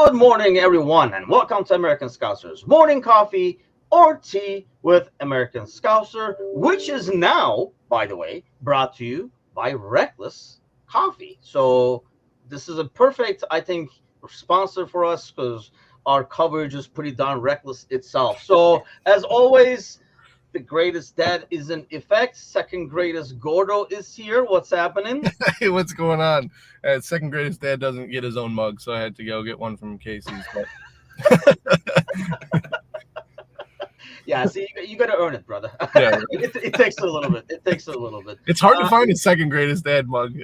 Good morning, everyone, and welcome to American Scouser's morning coffee or tea with American Scouser, which is now, by the way, brought to you by Reckless Coffee. So, this is a perfect, I think, sponsor for us because our coverage is pretty darn reckless itself. So, as always, the greatest dad is in effect. Second greatest Gordo is here. What's happening? Hey, what's going on? Second greatest dad doesn't get his own mug, so I had to go get one from Casey's. But Yeah, see, you got to earn it, brother. yeah, right. It takes a little bit. It takes a little bit. It's hard to find a second greatest dad mug.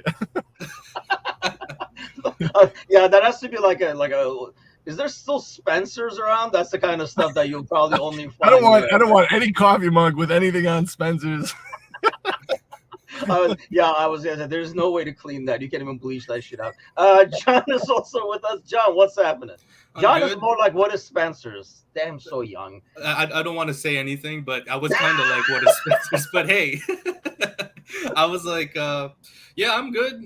Yeah, that has to be like a. Is there still Spencers around? That's the kind of stuff that you'll probably only find. I don't want any coffee mug with anything on Spencer's. I was gonna say there's no way to clean that. You can't even bleach that shit out. John is also with us. John, what's happening? John is more like, what is Spencer's? Damn, so young. I don't want to say anything, but I was kind of like, what is Spencer's? But hey, I was like, yeah, I'm good.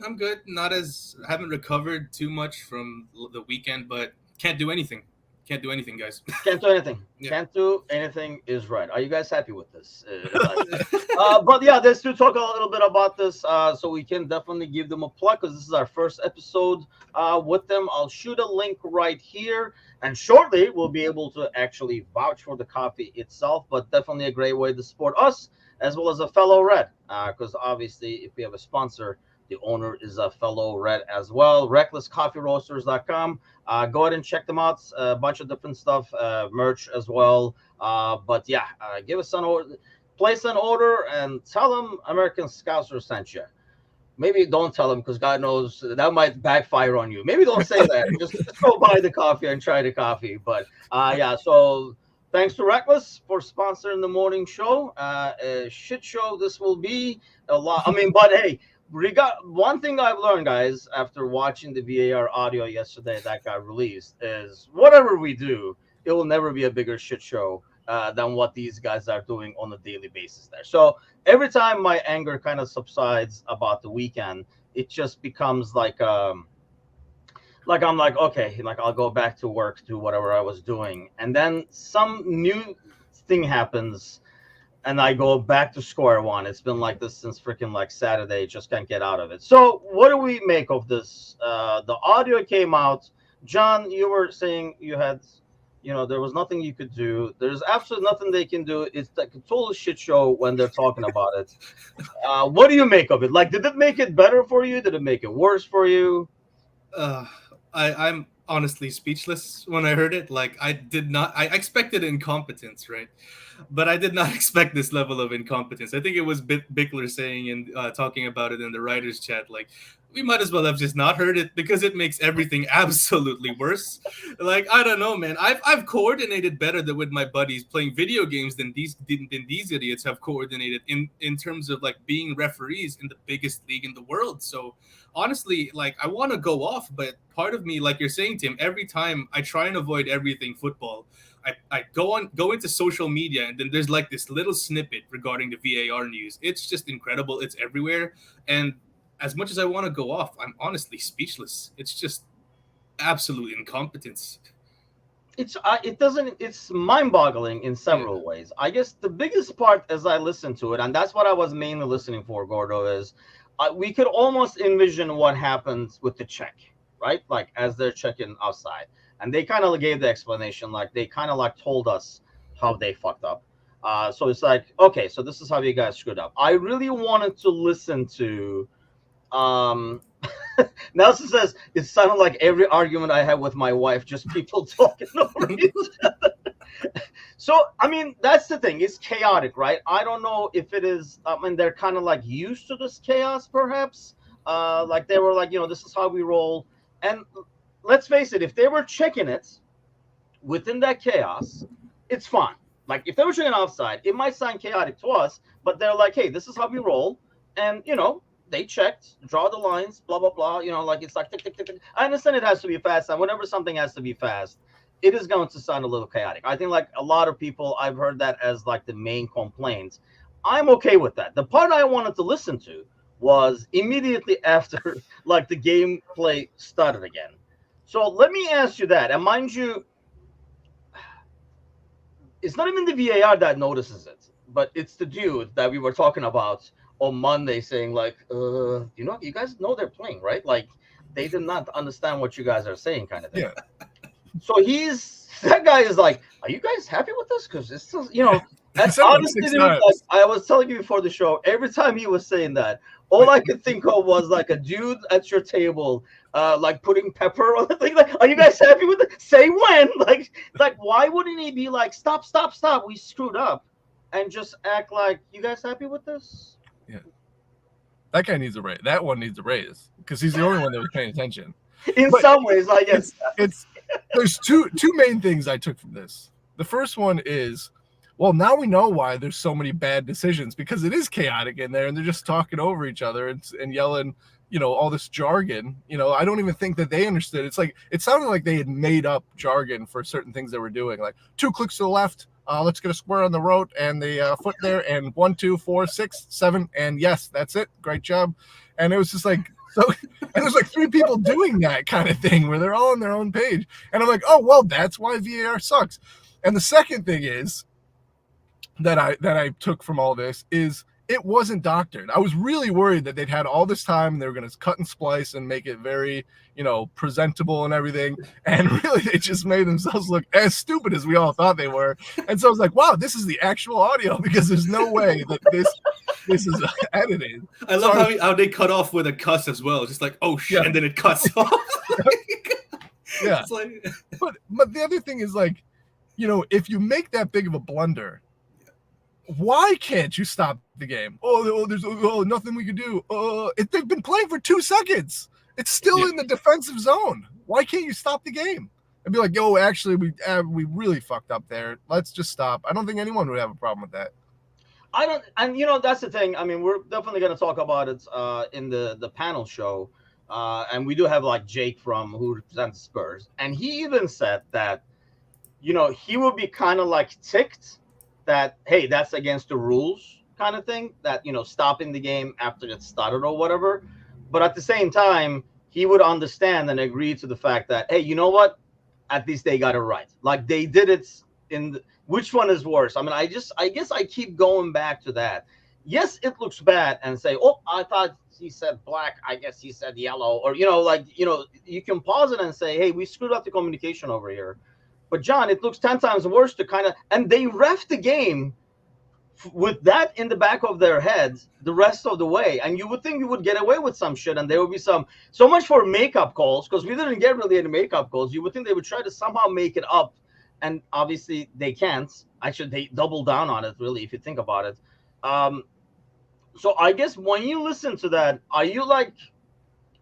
Haven't recovered too much from the weekend, but can't do anything. Can't do anything, guys. Can't do anything. Yeah. Can't do anything is right. Are you guys happy with this? But yeah, let's talk a little bit about this. So we can definitely give them a plug because this is our first episode with them. I'll shoot a link right here. And shortly, we'll be able to actually vouch for the coffee itself. But definitely a great way to support us as well as a fellow Red. Because obviously, if we have a sponsor, the owner is a fellow Red as well. RecklessCoffeeRoasters.com. Go ahead and check them out. A bunch of different stuff, merch as well. But yeah, give us an order, place an order, and tell them American Scouser sent you. Maybe don't tell them because God knows that might backfire on you. Maybe don't say that. Just go buy the coffee and try the coffee. But yeah, so thanks to Reckless for sponsoring the morning show. A shit show this will be a lot. I mean, but hey. One thing I've learned, guys, after watching the VAR audio yesterday that got released is whatever we do, it will never be a bigger shit show than what these guys are doing on a daily basis there. So every time my anger kind of subsides about the weekend, it just becomes like I'm like, okay, like I'll go back to work, do whatever I was doing. And then some new thing happens and I go back to square one. It's been like this since freaking like Saturday. Just can't get out of it. So what do we make of this? The audio came out. John, you were saying you had, there was nothing you could do. There's absolutely nothing they can do. It's like a total shit show when they're talking about it. What do you make of it? Like, did it make it better for you? Did it make it worse for you? I'm honestly speechless when I heard it. Like, I expected incompetence, right? But I did not expect this level of incompetence. I think it was Bickler saying and talking about it in the writers' chat, like, we might as well have just not heard it because it makes everything absolutely worse. Like, I don't know, man. I've coordinated better with my buddies playing video games than these idiots have coordinated in terms of like being referees in the biggest league in the world. So honestly, like, I want to go off, but part of me, like you're saying, Tim, every time I try and avoid everything football, I go into social media and then there's like this little snippet regarding the VAR news. It's just incredible. It's everywhere. And as much as I want to go off, I'm honestly speechless. It's just absolute incompetence. It's mind-boggling in several ways. I guess the biggest part as I listened to it, and that's what I was mainly listening for, Gordo, is we could almost envision what happens with the check, right? Like as they're checking outside. And they kind of gave the explanation, like they kind of like told us how they fucked up. So it's like, okay, so this is how you guys screwed up. I really wanted to listen to Nelson says it sounded like every argument I had with my wife, just people talking over each other. So I mean, that's the thing, it's chaotic, right? I don't know if it is, I mean, they're kind of like used to this chaos, perhaps. Like they were like, this is how we roll. And let's face it, if they were checking it within that chaos, it's fine. Like if they were checking outside, it might sound chaotic to us, but they're like, hey, this is how we roll. And they checked, draw the lines, blah, blah, blah. Like it's like tick, tick, tick, tick. I understand it has to be fast. And whenever something has to be fast, it is going to sound a little chaotic. I think like a lot of people, I've heard that as like the main complaint. I'm okay with that. The part I wanted to listen to was immediately after like the gameplay started again. So let me ask you that. And mind you, it's not even the VAR that notices it, but it's the dude that we were talking about on Monday saying like, you guys know they're playing, right? Like they did not understand what you guys are saying, kind of thing. Yeah. So that guy is like, are you guys happy with this? Because it's still, He and said it like honestly, 6 dude, like times. I was telling you before the show, every time he was saying that, all I could think of was like a dude at your table, like putting pepper on the thing. Like, are you guys happy with it? Say when. Like, why wouldn't he be like, stop, stop, stop? We screwed up, and just act like, you guys happy with this? Yeah. That guy needs a raise. That one needs a raise because he's the only one that was paying attention. In But some ways, I guess. it's there's two main things I took from this. The first one is, well, now we know why there's so many bad decisions, because it is chaotic in there and they're just talking over each other and yelling, all this jargon. I don't even think that they understood. It's like it sounded like they had made up jargon for certain things they were doing, like 2 clicks to the left, let's get a square on the road and the foot there, and 1, 2, 4, 6, 7, and yes, that's it. Great job. And it was just like, so, and there's like 3 people doing that kind of thing where they're all on their own page. And I'm like, oh, well, that's why VAR sucks. And the second thing is that I took from all this is it wasn't doctored. I was really worried that they'd had all this time and they were going to cut and splice and make it very, presentable and everything. And really, they just made themselves look as stupid as we all thought they were. And so I was like, wow, this is the actual audio, because there's no way that this is edited. I love how they cut off with a cuss as well. Just like, oh shit, Yeah. and then it cuts off. Yeah. It's like... But the other thing is, like, if you make that big of a blunder, why can't you stop the game? There's nothing we can do. They've been playing for 2 seconds. It's still in the defensive zone. Why can't you stop the game? I'd be like, yo, actually, we really fucked up there. Let's just stop. I don't think anyone would have a problem with that. I don't, and that's the thing. I mean, we're definitely going to talk about it in the panel show, and we do have like Jake from who represents Spurs, and he even said that, he would be kind of like ticked that, hey, that's against the rules, kind of thing. That stopping the game after it started or whatever, but at the same time, he would understand and agree to the fact that, hey, you know what? At least they got it right. Like they did it which one is worse? I mean, I guess I keep going back to that. Yes, it looks bad and say, oh, I thought he said black. I guess he said yellow, or, you can pause it and say, hey, we screwed up the communication over here. But John, it looks 10 times worse to and they ref the game with that in the back of their heads the rest of the way. And you would think you would get away with some shit and there would be so much for makeup calls, because we didn't get really any makeup calls. You would think they would try to somehow make it up. And obviously they can't. Actually, they double down on it, really, if you think about it. So I guess when you listen to that, are you like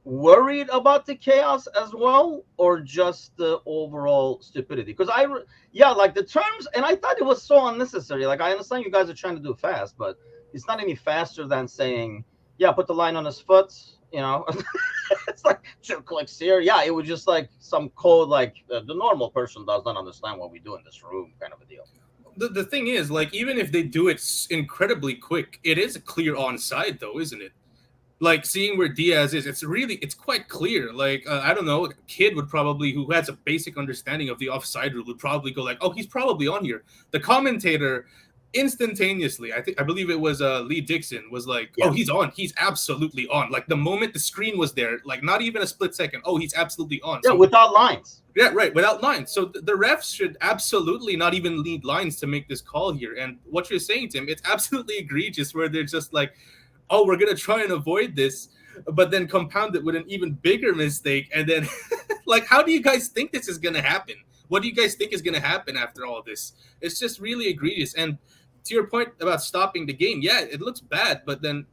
worried about the chaos as well, or just the overall stupidity? Because like the terms, and I thought it was so unnecessary. Like I understand you guys are trying to do fast, but it's not any faster than saying, yeah, put the line on his foot. It's like 2 clicks here. Yeah, it was just like some code, like the normal person does not understand what we do in this room, kind of a deal. The thing is, like, even if they do it incredibly quick, it is a clear onside, though, isn't it? Like, seeing where Diaz is, it's quite clear. Like, I don't know, a kid would probably, who has a basic understanding of the offside rule, would probably go like, oh, he's probably on here. The commentator instantaneously, I believe it was Lee Dixon, was like, oh, he's on. He's absolutely on. Like, the moment the screen was there, like, not even a split second, oh, he's absolutely on. Yeah, so, without lines. Yeah, right, without lines. So the refs should absolutely not even need lines to make this call here. And what you're saying, Tim, it's absolutely egregious where they're just like, oh, we're going to try and avoid this, but then compound it with an even bigger mistake. And then, like, how do you guys think this is going to happen? What do you guys think is going to happen after all this? It's just really egregious. And to your point about stopping the game, yeah, it looks bad, but then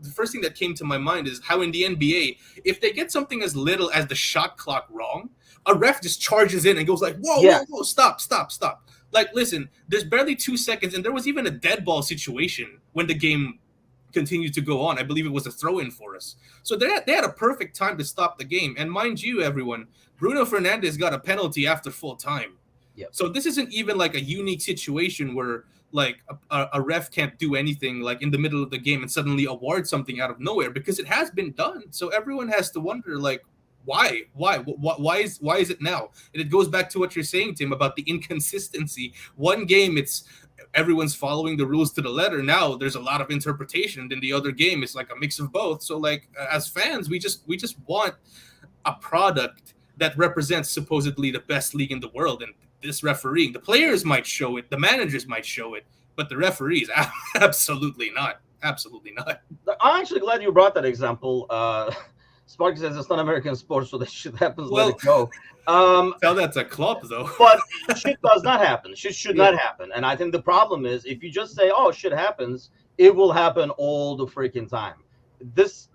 the first thing that came to my mind is how in the NBA, if they get something as little as the shot clock wrong, a ref just charges in and goes like, whoa, stop. Like, listen, there's barely 2 seconds, and there was even a dead ball situation when the game continued to go on. I believe it was a throw-in for us. So they had a perfect time to stop the game. And mind you, everyone, Bruno Fernandes got a penalty after full time. Yep. So this isn't even like a unique situation where like a ref can't do anything like in the middle of the game and suddenly award something out of nowhere, because it has been done. So everyone has to wonder, like, Why is it now? And it goes back to what you're saying, Tim, about the inconsistency. One game, it's everyone's following the rules to the letter. Now there's a lot of interpretation. And then the other game is like a mix of both. So like as fans, we just want a product that represents supposedly the best league in the world. And this refereeing, the players might show it, the managers might show it, but the referees, absolutely not. Absolutely not. I'm actually glad you brought that example. Sparky says it's not American sports, so that shit happens. Let it go. Tell that to Klopp, though. But shit does not happen. Shit should Yeah. not happen. And I think the problem is if you just say, "Oh, shit happens," it will happen all the freaking time. There's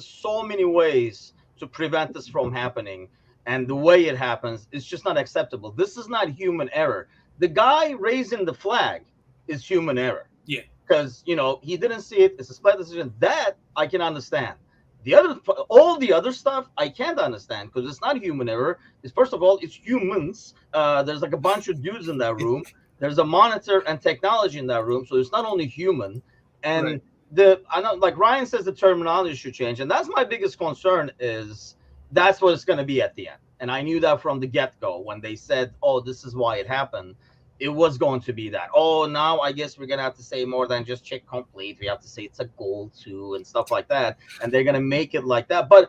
so many ways to prevent this from happening, and the way it happens is just not acceptable. This is not human error. The guy raising the flag is human error. Yeah. Because he didn't see it. It's a split decision. That I can understand. All the other stuff I can't understand because it's not human error. It's first of all, it's humans. There's like a bunch of dudes in that room. There's a monitor and technology in that room, so it's not only human. And Right. I know, like Ryan says, the terminology should change, and that's my biggest concern. Is that's what it's going to be at the end. And I knew that from the get-go when they said, "Oh, this is why it happened." It was going to be that. Oh, now I guess we're gonna have to say more than just check complete. We have to say it's a goal too and stuff like that. And they're gonna make it like that. But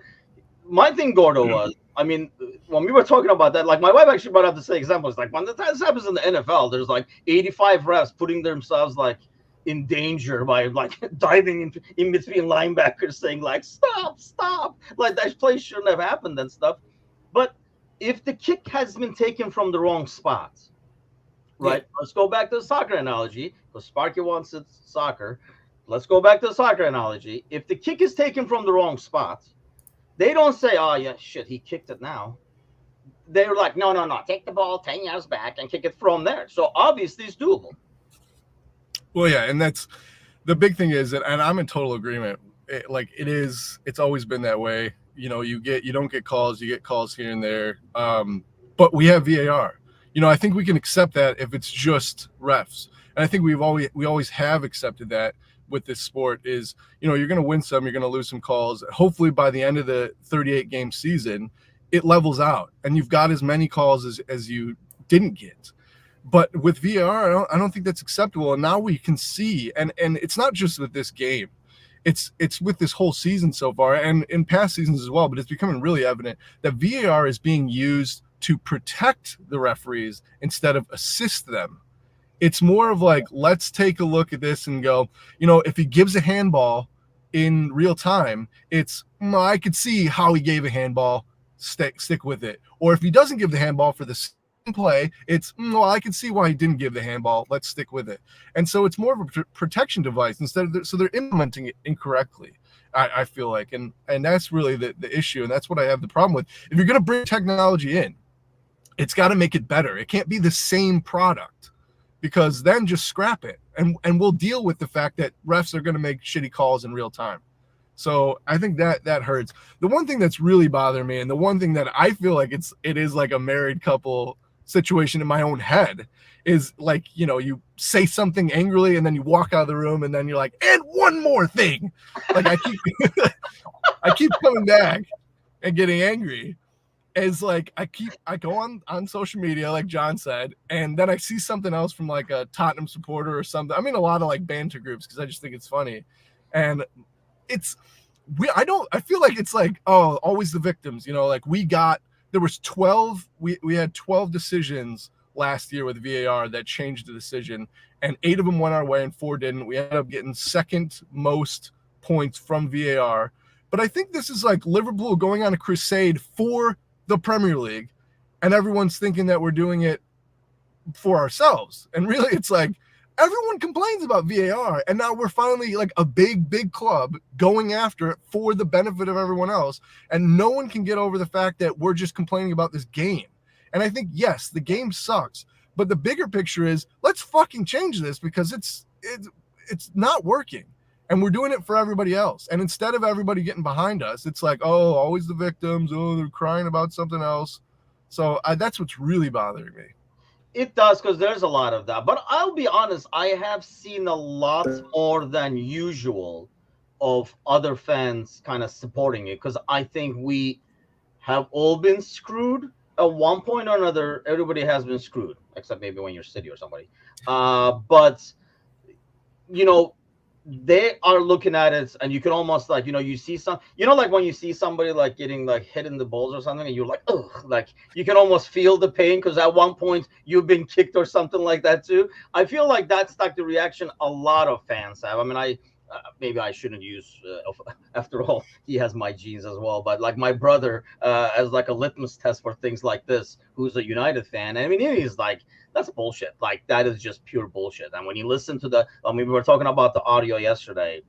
my thing, Gordo, was, I mean, when we were talking about that, like my wife actually brought up the same example. It's like when this happens in the NFL, there's like 85 refs putting themselves like in danger by like diving in between linebackers, saying like stop, like that play shouldn't have happened and stuff. But if the kick has been taken from the wrong spot. Right. Yeah. Let's go back to the soccer analogy because Sparky wants it soccer. Let's go back to the soccer analogy. If the kick is taken from the wrong spot, they don't say, "Oh yeah, shit, he kicked it now." They're like, "No, take the ball 10 yards back and kick it from there." So obviously it's doable. Well, yeah, and that's the big thing is that, and I'm in total agreement. It's always been that way. You don't get calls, you get calls here and there. But we have VAR. I think we can accept that if it's just refs. And I think we always have accepted that with this sport is, you're going to win some, you're going to lose some calls. Hopefully by the end of the 38 game season, it levels out and you've got as many calls as you didn't get. But with VAR, I don't think that's acceptable. And now we can see, and it's not just with this game. It's with this whole season so far and in past seasons as well, but it's becoming really evident that VAR is being used to protect the referees instead of assist them. It's more of like, let's take a look at this and go, if he gives a handball in real time, I could see how he gave a handball, stick with it. Or if he doesn't give the handball for the same play, I can see why he didn't give the handball, let's stick with it. And so it's more of a protection device so they're implementing it incorrectly. I feel like, and that's really the issue. And that's what I have the problem with. If you're going to bring technology in, it's got to make it better. It can't be the same product because then just scrap it and we'll deal with the fact that refs are going to make shitty calls in real time. So I think that hurts. The one thing that's really bothering me and the one thing that I feel like it is like a married couple situation in my own head is like, you say something angrily and then you walk out of the room and then you're like, and one more thing. Like I keep coming back and getting angry. Is like I go on social media, like John said, and then I see something else from like a Tottenham supporter or something. I mean, a lot of like banter groups because I just think it's funny, and I feel like it's like, oh, always the victims. Like there was 12. We had 12 decisions last year with VAR that changed the decision, and 8 of them went our way and 4 didn't. We ended up getting second most points from VAR. But I think this is like Liverpool going on a crusade for the Premier League, and everyone's thinking that we're doing it for ourselves. And really, it's like everyone complains about VAR, and now we're finally like a big club going after it for the benefit of everyone else. And no one can get over the fact that we're just complaining about this game. And I think, yes, the game sucks, but the bigger picture is let's fucking change this because it's not working. And we're doing it for everybody else. And instead of everybody getting behind us, it's like, oh, always the victims. Oh, they're crying about something else. So that's what's really bothering me. It does because there's a lot of that. But I'll be honest, I have seen a lot more than usual of other fans kind of supporting it because I think we have all been screwed at one point or another. Everybody has been screwed, except maybe when you're City or somebody. But you know, they are looking at it, and you can almost like, you see some, like when you see somebody like getting like hit in the balls or something, and you're like, ugh, like you can almost feel the pain because at one point you've been kicked or something like that too. I feel like that's like the reaction a lot of fans have. I mean, maybe I shouldn't use, after all, he has my genes as well. But like my brother, as like a litmus test for things like this, who's a United fan. I mean, he's like, that's bullshit. Like that is just pure bullshit. And when you listen to I mean, we were talking about the audio yesterday.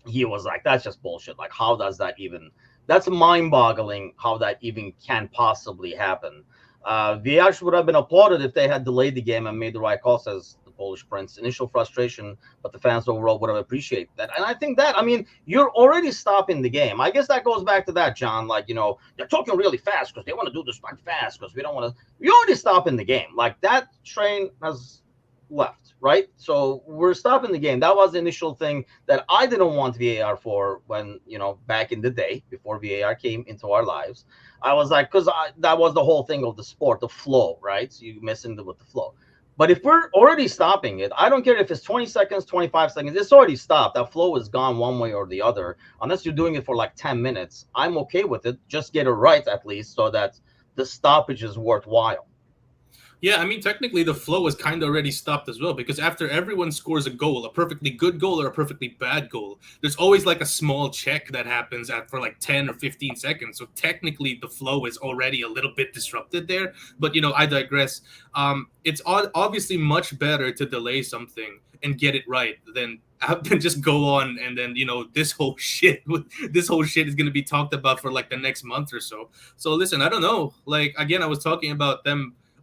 He was like, that's just bullshit. Like, how does that even? That's mind-boggling. How that even can possibly happen. VAR would have been applauded if they had delayed the game and made the right call, says the Polish prince. Initial frustration, but the fans overall would have appreciated that. And I think that, I mean, you're already stopping the game. I guess that goes back to that, John. Like, they're talking really fast because they want to do this like fast because we don't want to. You're already stopping the game. Like that train has left, right? So we're stopping the game. That was the initial thing that I didn't want VAR for when, back in the day before VAR came into our lives. I was like, because that was the whole thing of the sport, the flow, right? So you messing with the flow. But if we're already stopping it, I don't care if it's 20 seconds, 25 seconds, it's already stopped. That flow is gone one way or the other. Unless you're doing it for like 10 minutes, I'm okay with it. Just get it right at least so that the stoppage is worthwhile. Yeah, I mean, technically the flow is kind of already stopped as well, because after everyone scores a goal, a perfectly good goal or a perfectly bad goal, there's always like a small check that happens for like 10 or 15 seconds. So technically the flow is already a little bit disrupted there. But, I digress. It's obviously much better to delay something and get it right than just go on and then, this whole shit is going to be talked about for like the next month or so. So listen, I don't know. Like, again, I was talking about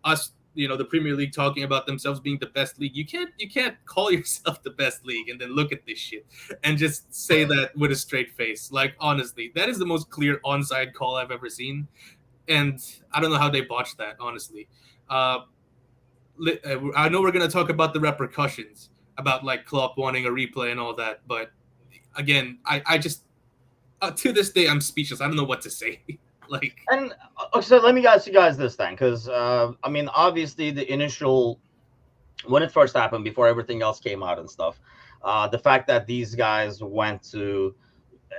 us, the Premier League talking about themselves being the best league. You can't call yourself the best league and then look at this shit and just say that with a straight face. Like, honestly, that is the most clear onside call I've ever seen. And I don't know how they botched that, honestly. I know we're going to talk about the repercussions about like Klopp wanting a replay and all that. But again, I just, to this day, I'm speechless. I don't know what to say. Like, and so let me ask you guys this then, because I mean, obviously the initial, when it first happened, before everything else came out and stuff, the fact that these guys went to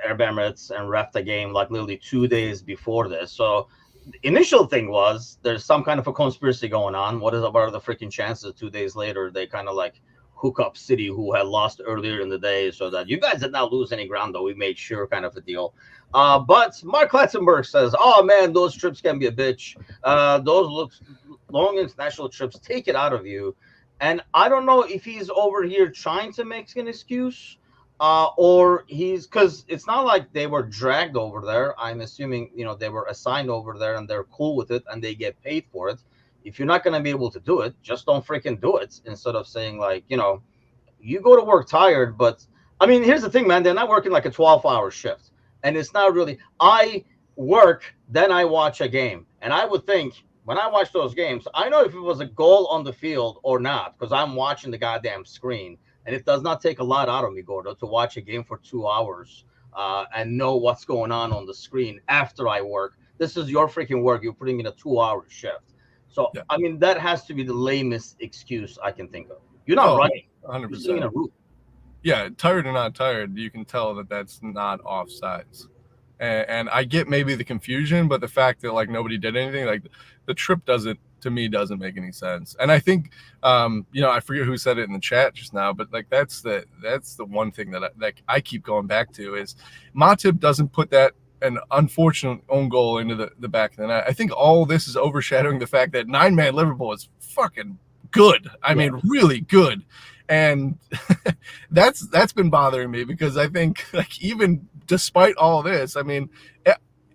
Arab Emirates and ref the game like literally 2 days before this. So the initial thing was there's some kind of a conspiracy going on. What are the freaking chances 2 days later they kind of like hook up City, who had lost earlier in the day, so that you guys did not lose any ground, though we made sure, kind of a deal. But Mark Latzenberg says, oh man, those trips can be a bitch. Those long international trips take it out of you. And I don't know if he's over here trying to make an excuse, or he's, because it's not like they were dragged over there. I'm assuming, they were assigned over there and they're cool with it and they get paid for it. If you're not going to be able to do it, just don't freaking do it, instead of saying like, you go to work tired. But I mean, here's the thing, man, they're not working like a 12-hour shift. And it's not really, I work, then I watch a game. And I would think when I watch those games, I know if it was a goal on the field or not, because I'm watching the goddamn screen. And it does not take a lot out of me, Gordo, to watch a game for 2 hours and know what's going on the screen after I work. This is your freaking work. You're putting in a 2-hour shift. So, yeah. I mean, that has to be the lamest excuse I can think of. You're not running. 100%. You're sitting in a room. Yeah, tired or not tired, you can tell that that's not offsides. And I get maybe the confusion, but the fact that like nobody did anything, like the trip doesn't make any sense. And I think, I forget who said it in the chat just now, but like that's the one thing that I keep going back to is Matip doesn't put that an unfortunate own goal into the back of the net. I think all this is overshadowing the fact that 9-man Liverpool is fucking good. I mean, really good. And that's been bothering me, because I think like even despite all this, I mean,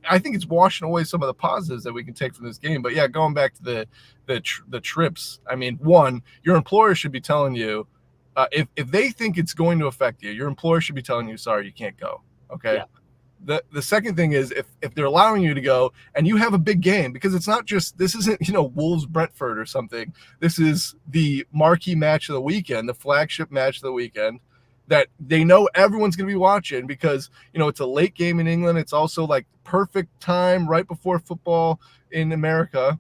I think it's washing away some of the positives that we can take from this game. But yeah, going back to the trips, I mean, one, your employer should be telling you if they think it's going to affect you, your employer should be telling you, sorry, you can't go. Okay. Yeah. The second thing is if they're allowing you to go and you have a big game, because it's not just, this isn't, Wolves Brentford or something. This is the marquee match of the weekend, the flagship match of the weekend that they know everyone's going to be watching because, it's a late game in England. It's also like perfect time right before football in America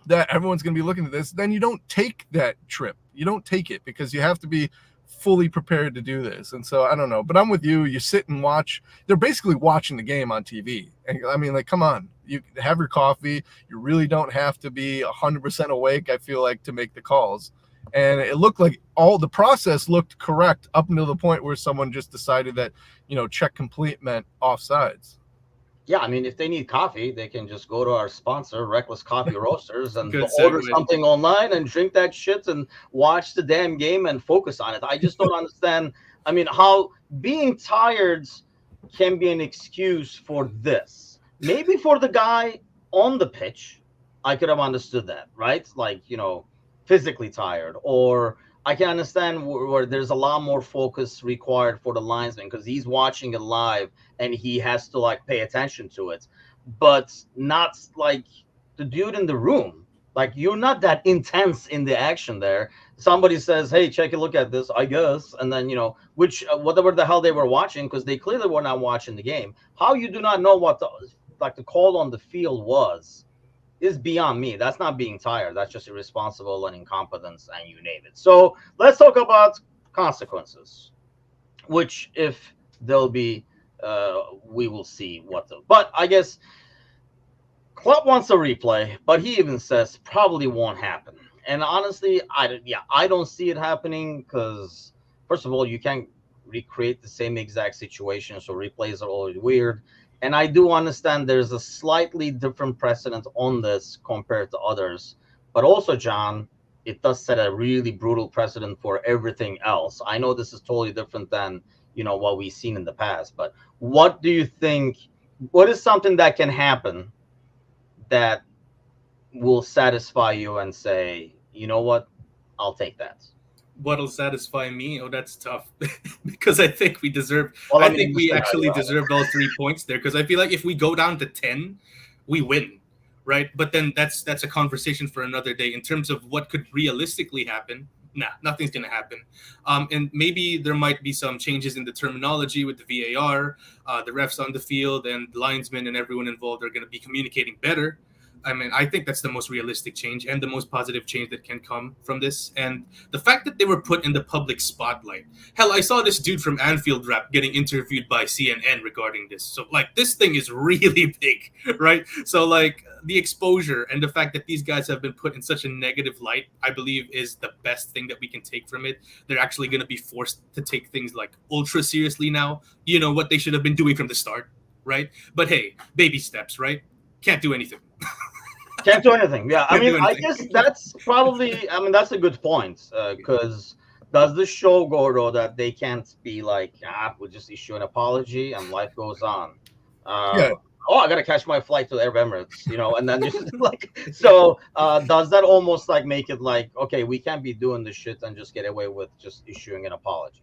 that everyone's going to be looking at this. Then you don't take that trip. You don't take it because you have to be fully prepared to do this. And so I don't know, but I'm with you. You sit and watch. They're basically watching the game on TV. And I mean, like, come on, you have your coffee. You really don't have to be 100% awake, I feel like, to make the calls. And it looked like all the process looked correct up until the point where someone just decided that, check complete meant offsides. Yeah, I mean, if they need coffee, they can just go to our sponsor, Reckless Coffee Roasters, and Good order segue. something online and drink that shit and watch the damn game and focus on it. I just don't understand. I mean, how being tired can be an excuse for this. Maybe for the guy on the pitch, I could have understood that, right? Like, physically tired, or I can understand where there's a lot more focus required for the linesman because he's watching it live and he has to like pay attention to it, but not like the dude in the room. Like, you're not that intense in the action there. Somebody says, "Hey, check a look at this," I guess, and then which whatever the hell they were watching, because they clearly were not watching the game. How you do not know what the call on the field was is beyond me. That's not being tired. That's just irresponsible and incompetence, and you name it. So let's talk about consequences, which if there'll be, we will see what the. But I guess Klopp wants a replay, but he even says probably won't happen. And honestly, I don't see it happening because first of all, you can't recreate the same exact situation, so replays are always weird. And I do understand there's a slightly different precedent on this compared to others. But also, John, it does set a really brutal precedent for everything else. I know this is totally different than, what we've seen in the past. But what do you think? What is something that can happen that will satisfy you and say, you know what, I'll take that? What'll satisfy me? Oh, that's tough because I think we deserve. Well, I think we actually deserved all 3 points there because I feel like if we go down to 10, we win, right? But then that's a conversation for another day. In terms of what could realistically happen, nothing's gonna happen. And maybe there might be some changes in the terminology with the VAR, the refs on the field, and the linesmen and everyone involved are gonna be communicating better. I mean, I think that's the most realistic change and the most positive change that can come from this. And the fact that they were put in the public spotlight. Hell, I saw this dude from Anfield Rap getting interviewed by CNN regarding this. So, like, this thing is really big, right? So, like, the exposure and the fact that these guys have been put in such a negative light, I believe, is the best thing that we can take from it. They're actually going to be forced to take things, like, ultra seriously now. What they should have been doing from the start, right? But, hey, baby steps, right? Can't do anything. Can't do anything. Yeah, I mean, I guess that's probably. I mean, that's a good point. Because does this show, Gordo, that they can't be like, we'll just issue an apology and life goes on. Yeah. Oh, I gotta catch my flight to Arab Emirates, and then just like so. Does that almost like make it like, okay, we can't be doing this shit and just get away with just issuing an apology?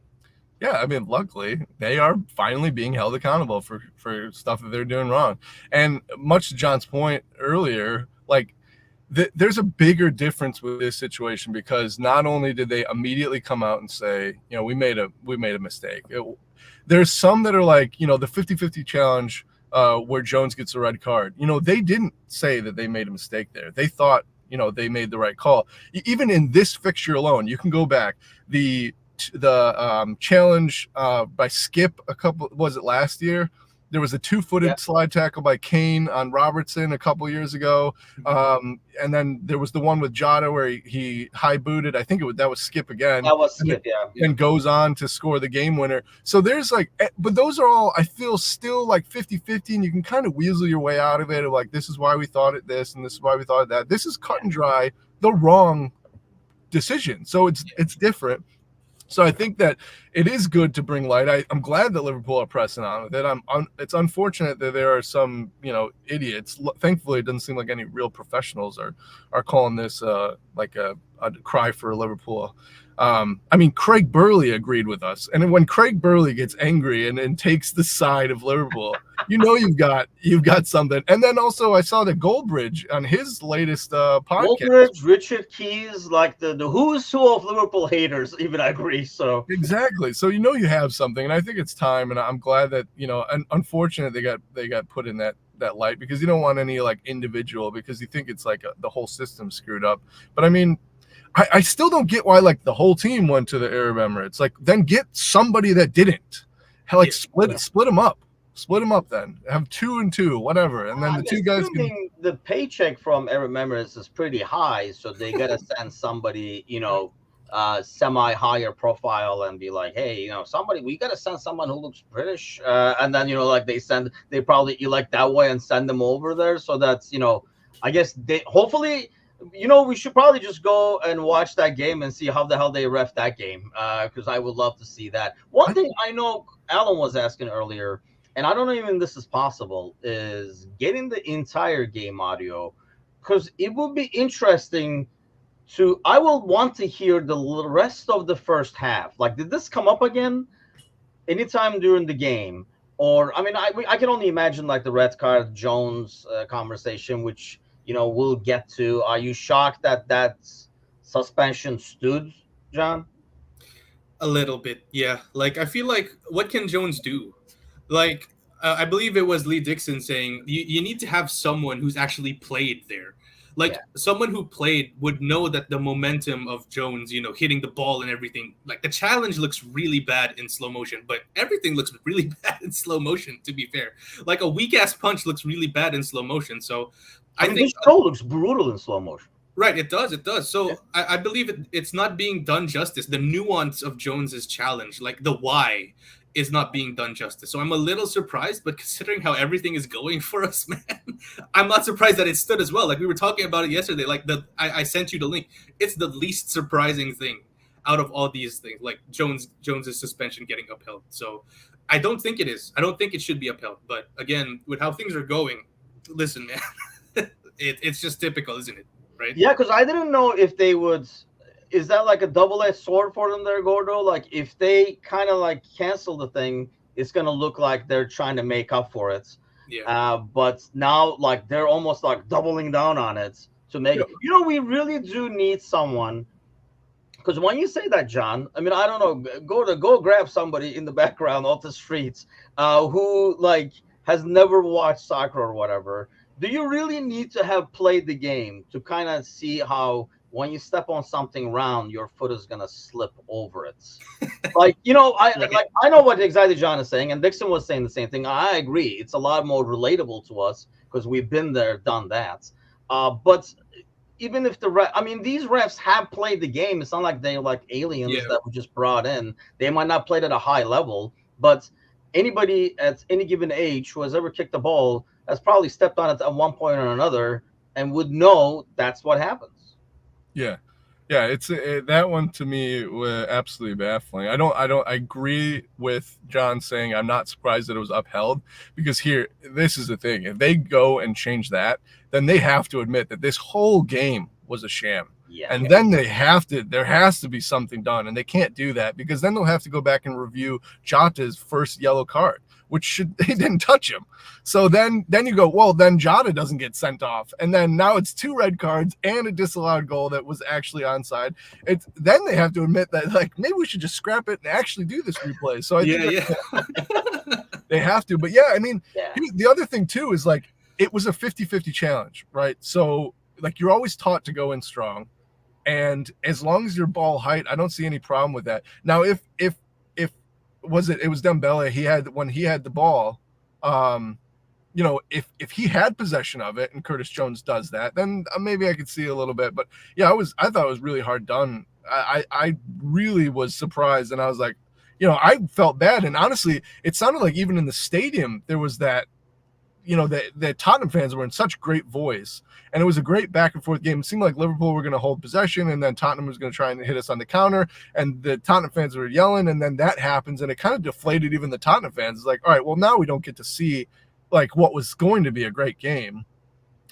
Yeah, I mean, luckily, they are finally being held accountable for stuff that they're doing wrong. And much to John's point earlier, like, there's a bigger difference with this situation because not only did they immediately come out and say, we made a mistake. There's some that are like, the 50-50 challenge where Jones gets a red card. They didn't say that they made a mistake there. They thought, they made the right call. Even in this fixture alone, you can go back. The challenge by Skip was it last year? There was a 2-footed slide tackle by Kane on Robertson a couple years ago. And then there was the one with Jota where he high booted. I think that was Skip again. That was Skip, and goes on to score the game winner. So there's like, but those are all, I feel, still like 50-50, and you can kind of weasel your way out of it. Of like, this is why we thought it this, and this is why we thought it that. This is cut and dry, the wrong decision. So it's different. So I think that it is good to bring light. I'm glad that Liverpool are pressing on with it. It's unfortunate that there are some, idiots. Thankfully, it doesn't seem like any real professionals are calling this like a cry for Liverpool. I mean, Craig Burley agreed with us, and when Craig Burley gets angry and takes the side of Liverpool, you've got something. And then also I saw that Goldbridge on his latest podcast. Goldbridge, Richard Keys, like the who's who of Liverpool haters, even I agree. So exactly. So you have something, and I think it's time, and I'm glad that and unfortunate they got put in that light, because you don't want any like individual, because you think it's like the whole system screwed up. But I mean, I still don't get why like the whole team went to the Arab Emirates. Like, then get somebody that didn't. Like, split them up. Split them up then. Have 2 and 2, whatever. And then the two guys can... The paycheck from Arab Emirates is pretty high, so they gotta send somebody, semi higher profile and be like, hey, we gotta send someone who looks British. And then like they probably elect that way and send them over there. So that's I guess they hopefully. We should probably just go and watch that game and see how the hell they ref that game, because I would love to see that. One thing I know Alan was asking earlier, and I don't know even this is possible, is getting the entire game audio, because it would be interesting I will want to hear the rest of the first half. Like, did this come up again anytime during the game? Or, I mean, I can only imagine like the red card Jones conversation, which we'll get to. Are you shocked that suspension stood, John? A little bit, yeah. Like, I feel like, what can Jones do? Like, I believe it was Lee Dixon saying you need to have someone who's actually played there. Like, someone who played would know that the momentum of Jones, hitting the ball and everything, like the challenge looks really bad in slow motion, but everything looks really bad in slow motion, to be fair. Like, a weak ass punch looks really bad in slow motion. So I mean, this throw looks brutal in slow motion. Right, it does. So I believe it's not being done justice. The nuance of Jones's challenge, like the why, is not being done justice. So I'm a little surprised, but considering how everything is going for us, man, I'm not surprised that it stood as well. Like, we were talking about it yesterday. Like, I sent you the link. It's the least surprising thing out of all these things. Like, Jones's suspension getting upheld. So I don't think it is. I don't think it should be upheld. But again, with how things are going, listen, man. It's just typical, isn't it? Right? Yeah, because I didn't know if they would. Is that like a double-edged sword for them there, Gordo? Like, if they kind of like cancel the thing, it's gonna look like they're trying to make up for it. Yeah. But now, like, they're almost like doubling down on it to make it. We really do need someone. Because when you say that, John, I mean, I don't know. Go grab somebody in the background off the streets who like has never watched soccer or whatever. Do you really need to have played the game to kind of see how when you step on something round, your foot is gonna slip over it? Like, I know what exactly John is saying, and Dixon was saying the same thing. I agree. It's a lot more relatable to us because we've been there, done that. But even if these refs have played the game. It's not like they're like aliens that were just brought in. They might not play at a high level, but anybody at any given age who has ever kicked a ball has probably stepped on it at one point or another and would know that's what happens. Yeah. It's that one to me was absolutely baffling. I agree with John saying I'm not surprised that it was upheld, because this is the thing. If they go and change that, then they have to admit that this whole game was a sham. And then there has to be something done, and they can't do that, because then they'll have to go back and review Jota's first yellow card, which they didn't touch him. So then you go, well, then Jota doesn't get sent off, and then now it's 2 red cards and a disallowed goal that was actually onside. Then they have to admit that, like, maybe we should just scrap it and actually do this replay. So I think they have to. But the other thing too is, like, it was a 50-50 challenge, right? So, like, you're always taught to go in strong, and as long as your ball height, I don't see any problem with that. Now, if it was Dembele, when he had the ball, if he had possession of it and Curtis Jones does that, then maybe I could see a little bit. But I thought it was really hard done. I really was surprised, and I was like, I felt bad, and honestly, it sounded like even in the stadium there was that. The Tottenham fans were in such great voice, and it was a great back and forth game. It seemed like Liverpool were going to hold possession, and then Tottenham was going to try and hit us on the counter, and the Tottenham fans were yelling, and then that happens, and it kind of deflated even the Tottenham fans. It's like, all right, well, now we don't get to see like what was going to be a great game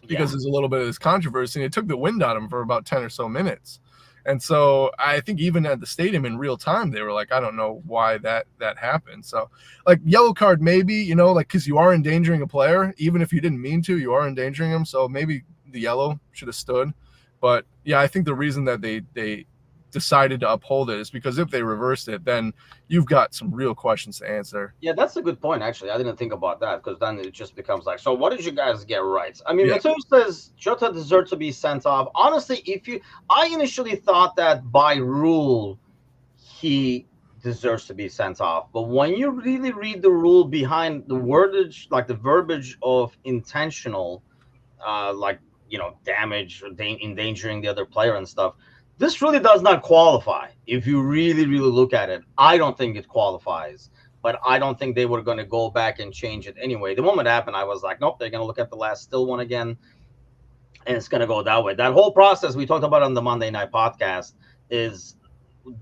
because there's a little bit of this controversy, and it took the wind out of them for about 10 or so minutes. And so I think even at the stadium in real time, they were like, I don't know why that happened. So like yellow card, maybe, you know, like, cause you are endangering a player, even if you didn't mean to, you are endangering him. So maybe the yellow should have stood. But yeah, I think the reason that they decided to uphold it is because if they reversed it, then you've got some real questions to answer. Yeah, that's a good point. Actually, I didn't think about that because then it just becomes like, so what did you guys get right? I mean, Yeah. Mateo says Jota deserves to be sent off. Honestly, I initially thought that by rule he deserves to be sent off, but when you really read the rule behind the wordage, like the verbiage of intentional, like damage or endangering the other player and stuff, this really does not qualify. If you really look at it, I don't think it qualifies, but I don't think they were going to go back and change it anyway. The moment it happened, I was like, nope, they're going to look at the last still one again, and it's going to go that way. That whole process we talked about on the Monday night podcast is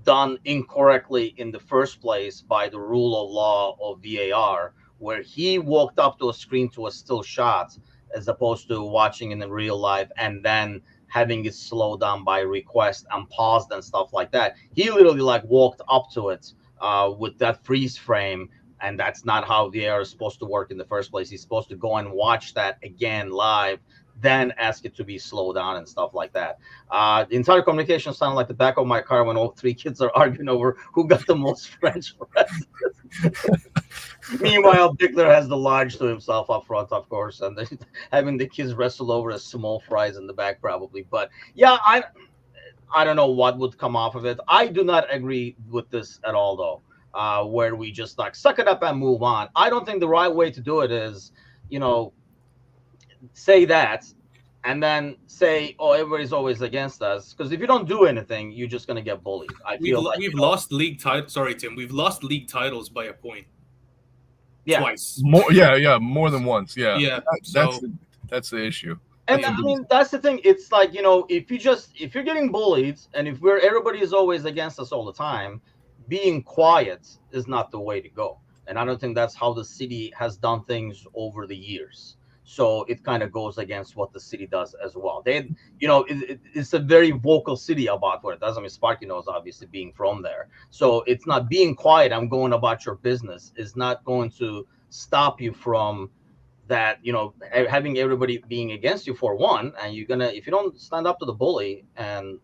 done incorrectly in the first place by the rule of law of VAR, where he walked up to a screen to a still shot as opposed to watching it in real life and then having it slowed down by request and paused and stuff like that. He literally like walked up to it with that freeze frame, and that's not how VAR is supposed to work in the first place. He's supposed to go and watch that again live, then ask it to be slowed down and stuff like that. The entire communication sounded like the back of my car when all three kids are arguing over who got the most French fries. Meanwhile, Bickler has the large to himself up front, of course, and having the kids wrestle over a small fries in the back, probably. But yeah, I don't know what would come off of it. I do not agree with this at all, though. Where we just like suck it up and move on. I don't think the right way to do it is, say that and then say, oh, everybody's always against us, because if you don't do anything, you're just going to get bullied. We've lost league title. Sorry, Tim. We've lost league titles by a point. Yeah. Twice. More than once. Yeah. Yeah. That's the issue. And I mean, that's the thing. It's like, if you're getting bullied and if everybody is always against us all the time, being quiet is not the way to go. And I don't think that's how the city has done things over the years. So it kind of goes against what the city does as well. It's a very vocal city about what it does. I mean, Sparky knows, obviously, being from there. So it's not being quiet, I'm going about your business, is not going to stop you from that, having everybody being against you for one. And if you don't stand up to the bully and,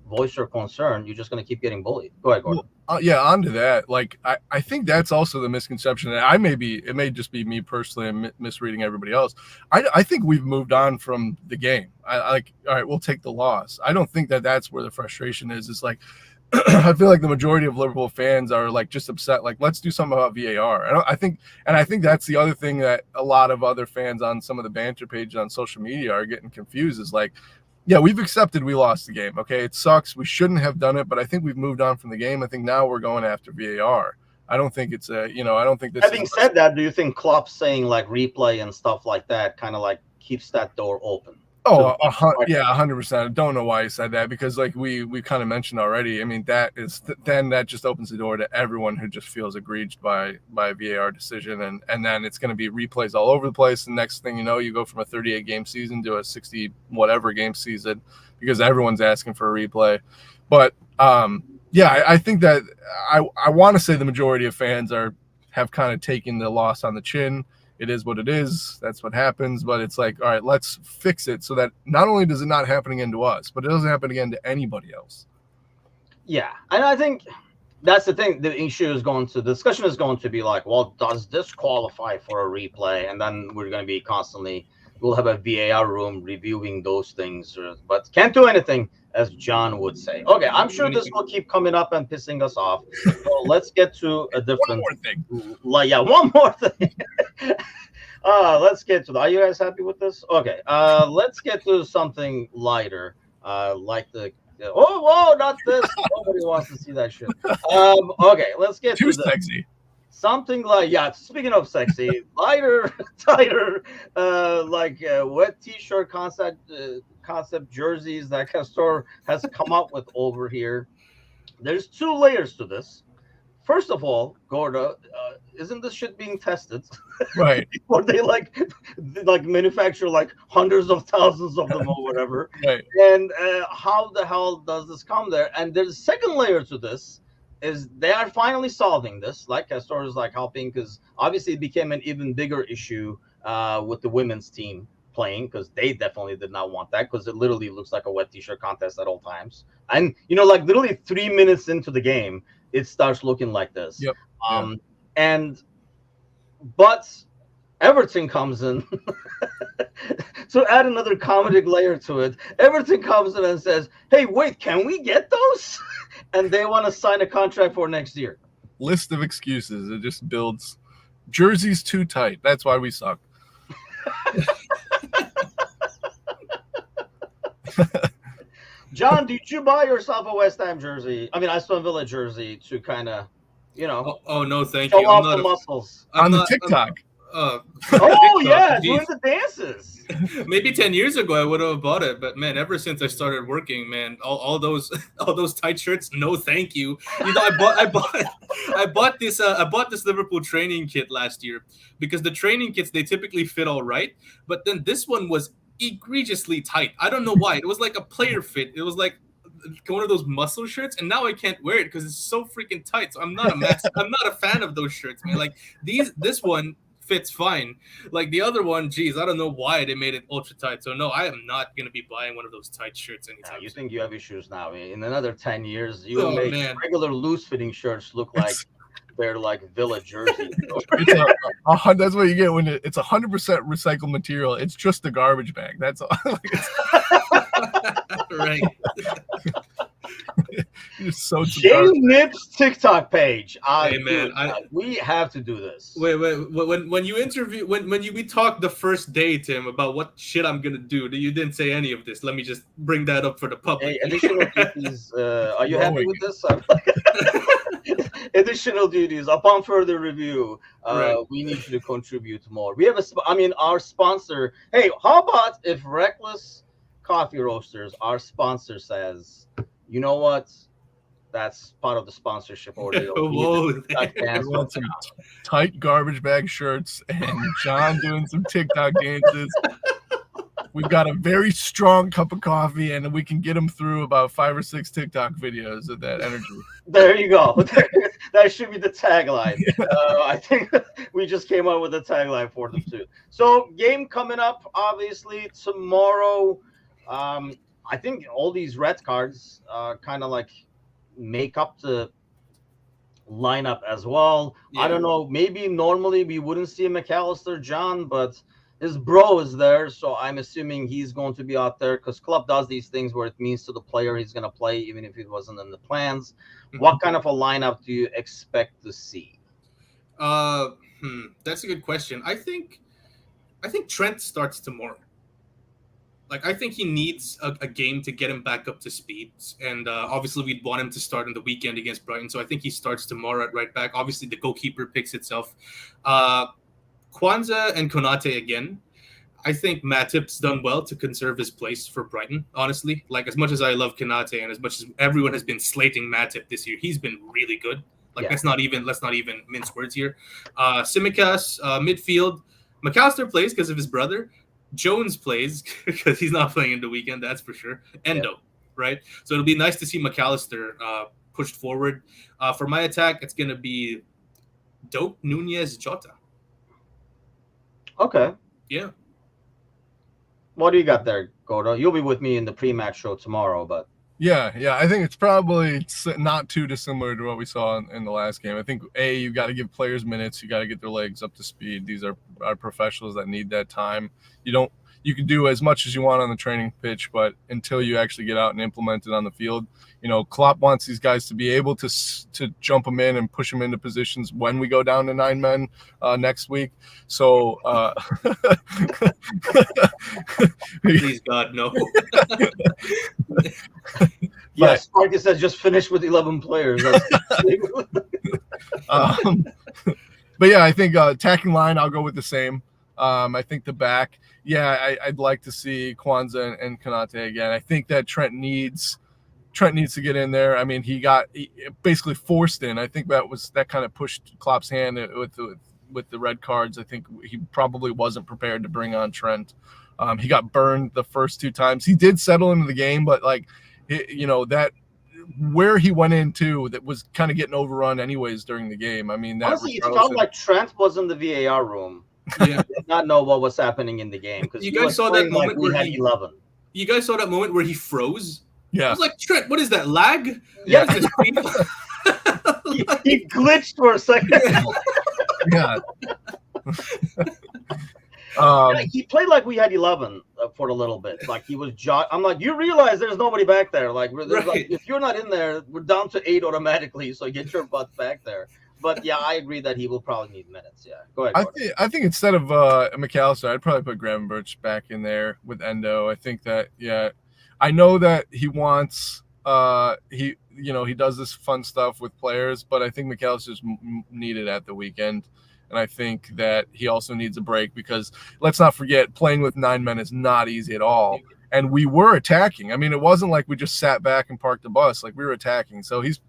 voice your concern, you're just going to keep getting bullied. Go ahead, Gordon. Onto that. Like, I think that's also the misconception that it may just be me personally and misreading everybody else. I think we've moved on from the game. I like, all right, we'll take the loss. I don't think that that's where the frustration is. It's like, I feel like the majority of Liverpool fans are like just upset. Like, let's do something about VAR. I think that's the other thing that a lot of other fans on some of the banter pages on social media are getting confused is like, yeah, we've accepted we lost the game. Okay, it sucks. We shouldn't have done it, but I think we've moved on from the game. I think now we're going after VAR. I don't think it's I don't think this. Having said that, do you think Klopp saying like replay and stuff like that kind of like keeps that door open? Oh, 100%. I don't know why he said that, because like we kind of mentioned already. I mean, that just opens the door to everyone who just feels aggrieved by a VAR decision, and then it's going to be replays all over the place. And next thing you know, you go from a 38 game season to a 60 whatever game season because everyone's asking for a replay. But I think that I want to say the majority of fans have kind of taken the loss on the chin. It is what it is. That's what happens. But it's like, all right, let's fix it so that not only does it not happen again to us, but it doesn't happen again to anybody else. Yeah. And I think that's the thing. The discussion is going to be like, well, does this qualify for a replay? And then we're going to be we'll have a VAR room reviewing those things, but can't do anything, as John would say. Okay, I'm sure this will keep coming up and pissing us off. So let's get to a different one more thing. One more thing. Let's get to are you guys happy with this? Okay, let's get to something lighter, like the whoa, not this. Nobody wants to see that shit. Okay, let's get too to sexy. Something like, speaking of sexy, lighter, tighter, wet t-shirt concept jerseys that Castor has come up with over here. There's two layers to this. First of all, Gordo, isn't this shit being tested? Right. Or they like manufacture like hundreds of thousands of them or whatever. Right. And how the hell does this come there? And there's a second layer to this is they are finally solving this. Like Castor is like helping because obviously it became an even bigger issue with the women's team playing because they definitely did not want that because it literally looks like a wet t-shirt contest at all times. And like literally 3 minutes into the game, it starts looking like this. Yep. And but Everton comes in. So add another comedic layer to it. Everton comes in and says, "Hey, wait, can we get those?" And they want to sign a contract for next year. List of excuses. It just builds. Jersey's too tight. That's why we suck. John, did you buy yourself a West Ham jersey? I mean, Aston Villa jersey to kind of, Oh no, thank show you. off the muscles. On the TikTok. Oh TikTok, yeah, jeez. doing the dances. Maybe 10 years ago I would have bought it, but man, ever since I started working, man, all those tight shirts, no thank you. I bought this Liverpool training kit last year because the training kits they typically fit all right, but then this one was egregiously tight. I don't know why. It was like a player fit. It was like one of those muscle shirts, and now I can't wear it because it's so freaking tight. So I'm not a fan of those shirts, man. Like this one fits fine. Like the other one, geez, I don't know why they made it ultra tight. So no, I am not gonna be buying one of those tight shirts anytime. You think you have issues now? In another 10 years, you will make regular loose fitting shirts look like they're like Villa jersey. That's what you get when it's 100% recycled material. It's just a garbage bag. That's all. Right. Jay Nip's TikTok page. Hey man, we have to do this. Wait. When you interview, we talked the first day, Tim, about what shit I'm gonna do, you didn't say any of this. Let me just bring that up for the public. Hey, additional duties. Are you happy with this? Additional duties upon further review. Right. We need you to contribute more. We have our sponsor. Hey, how about if Reckless Coffee Roasters, our sponsor, says, you know what? That's part of the sponsorship order. Want some tight garbage bag shirts and John doing some TikTok dances. We've got a very strong cup of coffee, and we can get them through about 5 or 6 TikTok videos of that energy. There you go. That should be the tagline. I think we just came up with a tagline for them too. So game coming up, obviously tomorrow. I think all these red cards kind of like make up the lineup as well. Yeah. I don't know. Maybe normally we wouldn't see McAllister, John, but his bro is there, so I'm assuming he's going to be out there because club does these things where it means to the player he's going to play even if it wasn't in the plans. Mm-hmm. What kind of a lineup do you expect to see? That's a good question. I think Trent starts tomorrow. Like, I think he needs a game to get him back up to speed. And obviously, we'd want him to start on the weekend against Brighton. So I think he starts tomorrow at right back. Obviously, the goalkeeper picks itself. Kwanzaa and Konate again. I think Matip's done well to conserve his place for Brighton, honestly. Like, as much as I love Konate and as much as everyone has been slating Matip this year, he's been really good. Like, yeah. let's not even mince words here. Tsimikas, midfield. McAllister plays because of his brother. Jones plays because he's not playing in the weekend, that's for sure. Endo, right? So it'll be nice to see McAllister pushed forward. For my attack, it's going to be Dope, Nunez, Jota. Okay. Yeah. What do you got there, Gordo? You'll be with me in the pre-match show tomorrow, but... Yeah. I think it's probably not too dissimilar to what we saw in the last game. I think, you got to give players minutes. You got to get their legs up to speed. These are professionals that need that time. You can do as much as you want on the training pitch, but until you actually get out and implement it on the field, Klopp wants these guys to be able to jump them in and push them into positions when we go down to 9 men next week. So, please God, no. Yeah, Sparky says just finish with 11 players. But yeah, I think attacking line, I'll go with the same. I think the back, I'd like to see Kwanzaa and Konate again. I think that Trent needs to get in there. I mean, he basically forced in. I think that kind of pushed Klopp's hand with with the red cards. I think he probably wasn't prepared to bring on Trent. He got burned the first 2 times. He did settle into the game, but like, that where he went into that was kind of getting overrun anyways during the game. I mean, that honestly, it felt like Trent was in the VAR room. Yeah, Did not know what was happening in the game because you guys saw that moment we had 11. You guys saw that moment where he froze. Yeah, I was like, Trent, what is that lag? Yeah, What is this? he glitched for a second. yeah. He played like we had 11 for a little bit. Like he was I'm like, you realize there's nobody back there. Like, like, if you're not in there, we're down to 8 automatically. So get your butt back there. But yeah, I agree that he will probably need minutes. Yeah, go ahead. I think instead of McAllister, I'd probably put Gravenberch back in there with Endo. I think that I know that he wants he does this fun stuff with players, but I think McAllister's needed at the weekend. And I think that he also needs a break because let's not forget, playing with 9 men is not easy at all. And we were attacking. I mean, it wasn't like we just sat back and parked the bus. Like we were attacking. So he's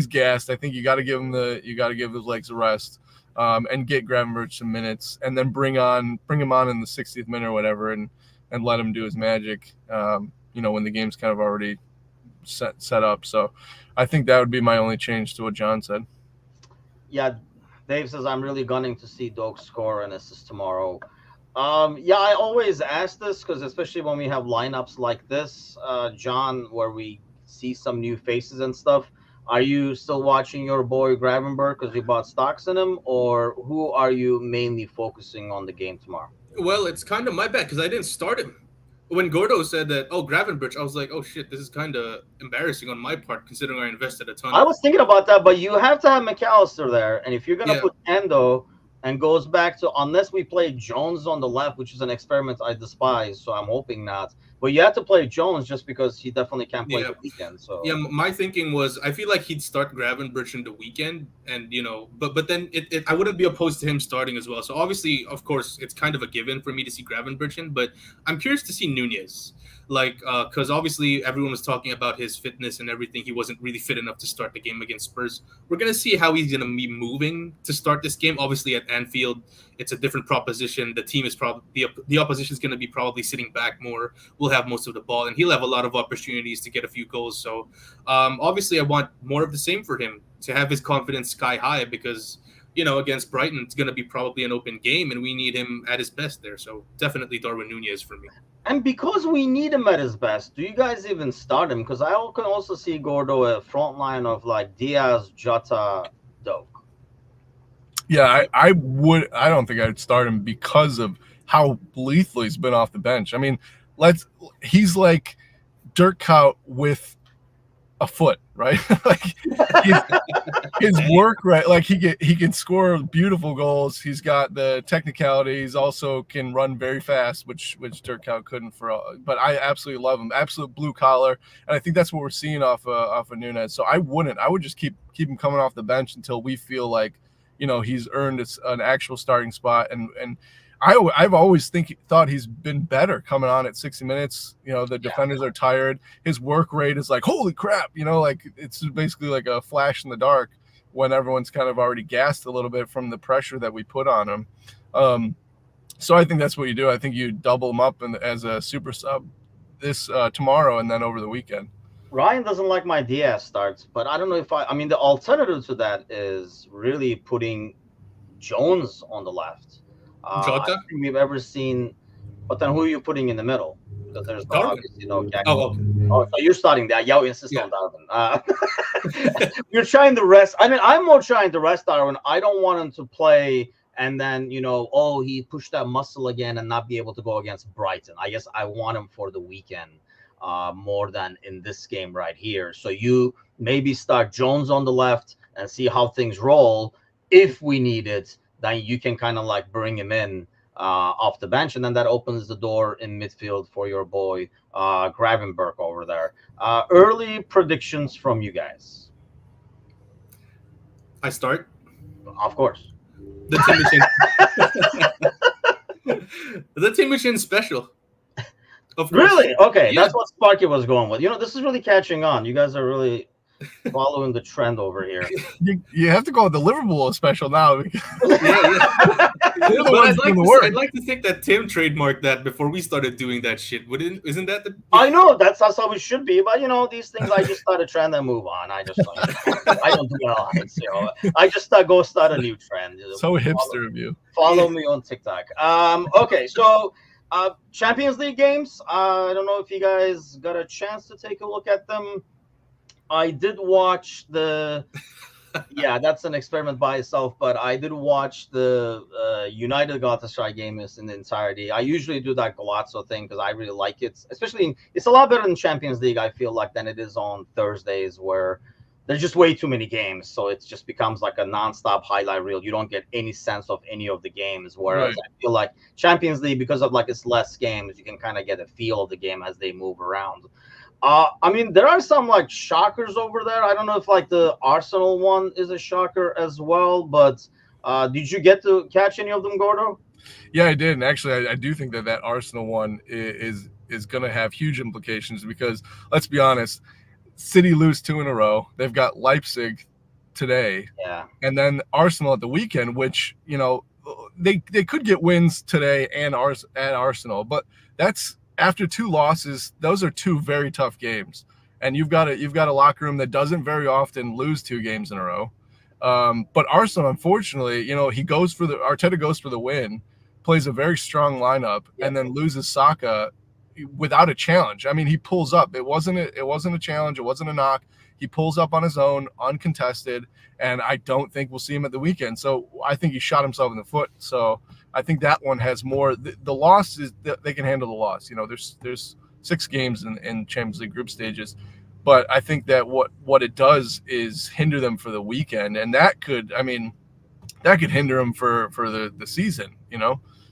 gassed. I think you got to give his legs a rest, and get Gravenberch some minutes, and then bring him on in the 60th minute or whatever, and let him do his magic. When the game's kind of already set up. So I think that would be my only change to what John said. Yeah. Dave says, I'm really gunning to see Doak score and assist tomorrow. I always ask this because especially when we have lineups like this, John, where we see some new faces and stuff, are you still watching your boy Gravenberch because you bought stocks in him, or who are you mainly focusing on the game tomorrow? Well, it's kind of my bad because I didn't start him. When Gordo said that, Gravenberch, I was like, oh shit, this is kind of embarrassing on my part considering I invested a ton. I was thinking about that, but you have to have McAllister there, and if you're gonna put Endo and goes back to, unless we play Jones on the left, which is an experiment I despise, so I'm hoping not. But you have to play Jones just because he definitely can't play the weekend. So my thinking was I feel like he'd start Gravenberch in the weekend, and but then I wouldn't be opposed to him starting as well. So obviously, of course, it's kind of a given for me to see Gravenberch in, but I'm curious to see Nunez. Like, because obviously everyone was talking about his fitness and everything. He wasn't really fit enough to start the game against Spurs. We're going to see how he's going to be moving to start this game. Obviously, at Anfield, it's a different proposition. The team is probably the opposition is going to be probably sitting back more. We'll have most of the ball, and he'll have a lot of opportunities to get a few goals. So, obviously, I want more of the same for him, to have his confidence sky high, because against Brighton, it's going to be probably an open game, and we need him at his best there. So, definitely Darwin Nunez for me. And because we need him at his best, do you guys even start him? Because I can also see Gordo a front line of like Diaz, Jota, Doak. Yeah, I don't think I'd start him because of how lethal he's been off the bench. I mean, he's like Dirk Kuyt with a foot, right? Like his work, right? Like he can score beautiful goals. He's got the technicalities. Also can run very fast, which Dirk Kuyt couldn't but I absolutely love him. Absolute blue collar, and I think that's what we're seeing off of Nunez. So I would just keep him coming off the bench until we feel like he's earned an actual starting spot. And I've always thought he's been better coming on at 60 minutes. The defenders are tired. His work rate is like, holy crap, like it's basically like a flash in the dark when everyone's kind of already gassed a little bit from the pressure that we put on him. So I think that's what you do. I think you double him up as a super sub this tomorrow and then over the weekend. Ryan doesn't like my Diaz starts, but I don't know if I mean, the alternative to that is really putting Jones on the left. I don't think we've ever seen, but then who are you putting in the middle? Because there's obviously no Gakpo. Oh, so you're starting that. Yeah, we insist on Darwin. You're trying to rest. I mean, I'm more trying to rest Darwin. I don't want him to play and then, he pushed that muscle again and not be able to go against Brighton. I guess I want him for the weekend more than in this game right here. So you maybe start Jones on the left and see how things roll. If we need it, then you can kind of like bring him in off the bench, and then that opens the door in midfield for your boy Gravenberch over there. Early predictions from you guys. I start? Of course. The Timothy special. Really? Okay, that's what Sparky was going with. This is really catching on. You guys are really following the trend over here. You have to go with the Liverpool special now because Yeah. they're the But ones doing the work. I'd like to think that Tim trademarked that before we started doing that shit. Isn't that the? I know that's how it should be, but these things I just start a trend and move on. I just I don't dwell on it. I just go start a new trend. So hipster of you. Follow me on TikTok. Okay, so Champions League games. I don't know if you guys got a chance to take a look at them. I did watch the. Yeah, that's an experiment by itself, but I did watch the United Galatasaray game in the entirety. I usually do that Galazzo thing because I really like it, especially it's a lot better in Champions League, I feel like, than it is on Thursdays where there's just way too many games. So it just becomes like a nonstop highlight reel. You don't get any sense of any of the games. Whereas Right. I feel like Champions League, because of like it's less games, you can kind of get a feel of the game as they move around. I mean, there are some like shockers over there. I don't know if like the Arsenal one is a shocker as well, but did you get to catch any of them, Gordo? Yeah, I did. And actually, I do think that Arsenal one is going to have huge implications because let's be honest, City lose 2 in a row. They've got Leipzig today, Yeah, and then Arsenal at the weekend, which they could get wins today and at Arsenal, but that's after 2 losses. Those are 2 very tough games, and you've got a locker room that doesn't very often lose 2 games in a row. But Arsenal, unfortunately, Arteta goes for the win, plays a very strong lineup, and then loses Saka without a challenge. I mean, he pulls up. It wasn't a challenge. It wasn't a knock. He pulls up on his own, uncontested, and I don't think we'll see him at the weekend. So I think he shot himself in the foot. So I think that one has more. The loss is they can handle the loss. There's 6 games in Champions League group stages, but I think that what it does is hinder them for the weekend, and that could hinder them for the season.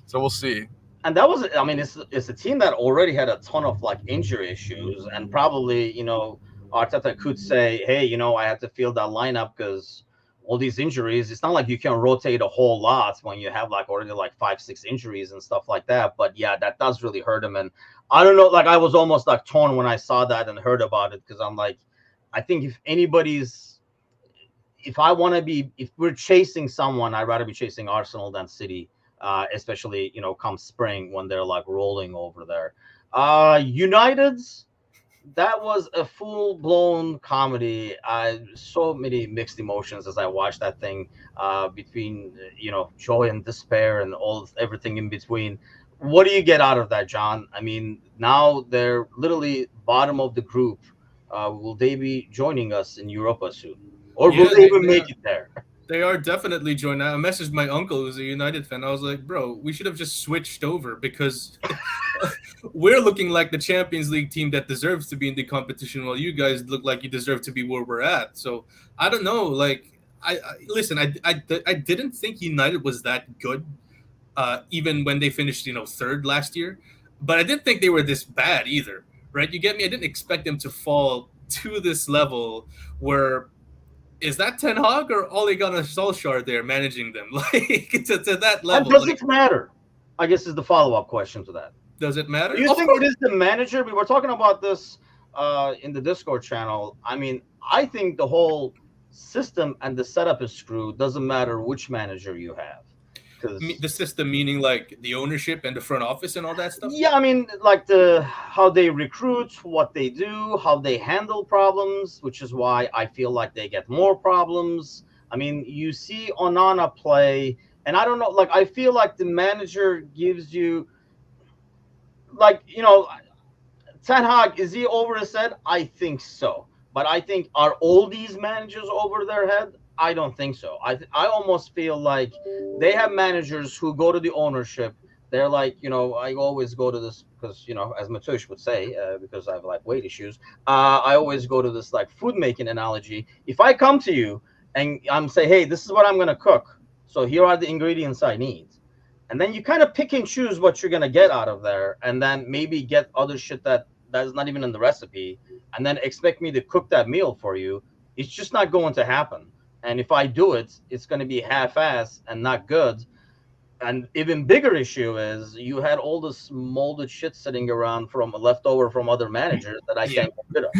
So we'll see. and that was, I mean, it's a team that already had a ton of like injury issues, and probably Arteta could say, hey, I had to field that lineup because all these injuries. It's not like you can rotate a whole lot when you have like already like 5-6 injuries and stuff like that. But yeah, that does really hurt him. And I don't know, like I was almost like torn when I saw that and heard about it because I'm like, I think if we're chasing someone, I'd rather be chasing Arsenal than City, especially come spring when they're like rolling over there. United's. That was a full-blown comedy. So many mixed emotions as I watched that thing, between joy and despair and everything in between. What do you get out of that, John? I mean, now they're literally bottom of the group. Will they be joining us in Europa soon, or will they even make it there? They are definitely joining. I messaged my uncle who's a United fan. I was like, bro, we should have just switched over because we're looking like the Champions League team that deserves to be in the competition while you guys look like you deserve to be where we're at. So I don't know. Like, listen, I didn't think United was that good, even when they finished, third last year. But I didn't think they were this bad either, right? You get me? I didn't expect them to fall to this level where is that Ten Hag or Ole Gunnar Solskjaer there managing them? Like to that level. And does it matter? I guess is the follow-up question to that. Does it matter? Do you think it is the manager? We were talking about this in the Discord channel. I mean, I think the whole system and the setup is screwed. Doesn't matter which manager you have. The system meaning like the ownership and the front office and all that stuff? Yeah, I mean, like how they recruit, what they do, how they handle problems, which is why I feel like they get more problems. I mean, you see Onana play, and I don't know, like I feel like the manager gives you, like, Ten Hag, is he over his head? I think so. But I think, are all these managers over their head? I don't think so. I almost feel like they have managers who go to the ownership. They're like, I always go to this because, as Matush would say, because I have like weight issues, I always go to this like food making analogy. If I come to you and I'm say, hey, this is what I'm going to cook. So here are the ingredients I need. And then you kind of pick and choose what you're going to get out of there. And then maybe get other shit that is not even in the recipe. And then expect me to cook that meal for you. It's just not going to happen. And if I do it, it's going to be half-assed and not good. And even bigger issue is you had all this molded shit sitting around from leftover from other managers that I can't get rid of.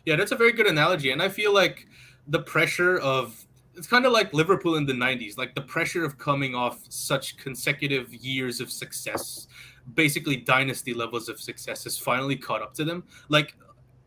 Yeah, that's a very good analogy. And I feel like the pressure of it's kind of like Liverpool in the 90s, like the pressure of coming off such consecutive years of success, basically dynasty levels of success has finally caught up to them. Like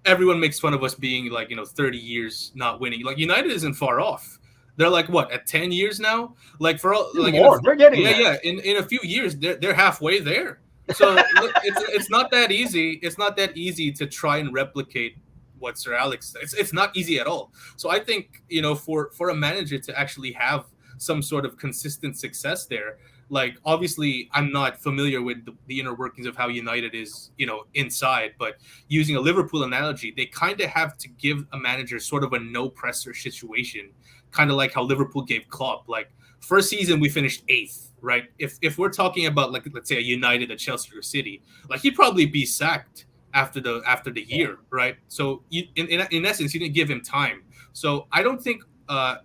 everyone makes fun of us being like, 30 years not winning. Like United isn't far off. They're like what, at 10 years now? Like for all like More. They're getting yeah, there. yeah. In a few years, they're halfway there. So it's not that easy. It's not that easy to try and replicate what Sir Alex. It's not easy at all. So I think for a manager to actually have some sort of consistent success there, like obviously I'm not familiar with the inner workings of how United is inside, but using a Liverpool analogy, they kind of have to give a manager sort of a no pressure situation, kind of like how Liverpool gave Klopp. Like first season we finished 8th, right? If we're talking about like let's say a United, a Chelsea or City, like he'd probably be sacked after the year, right? So in essence, you didn't give him time. So I don't think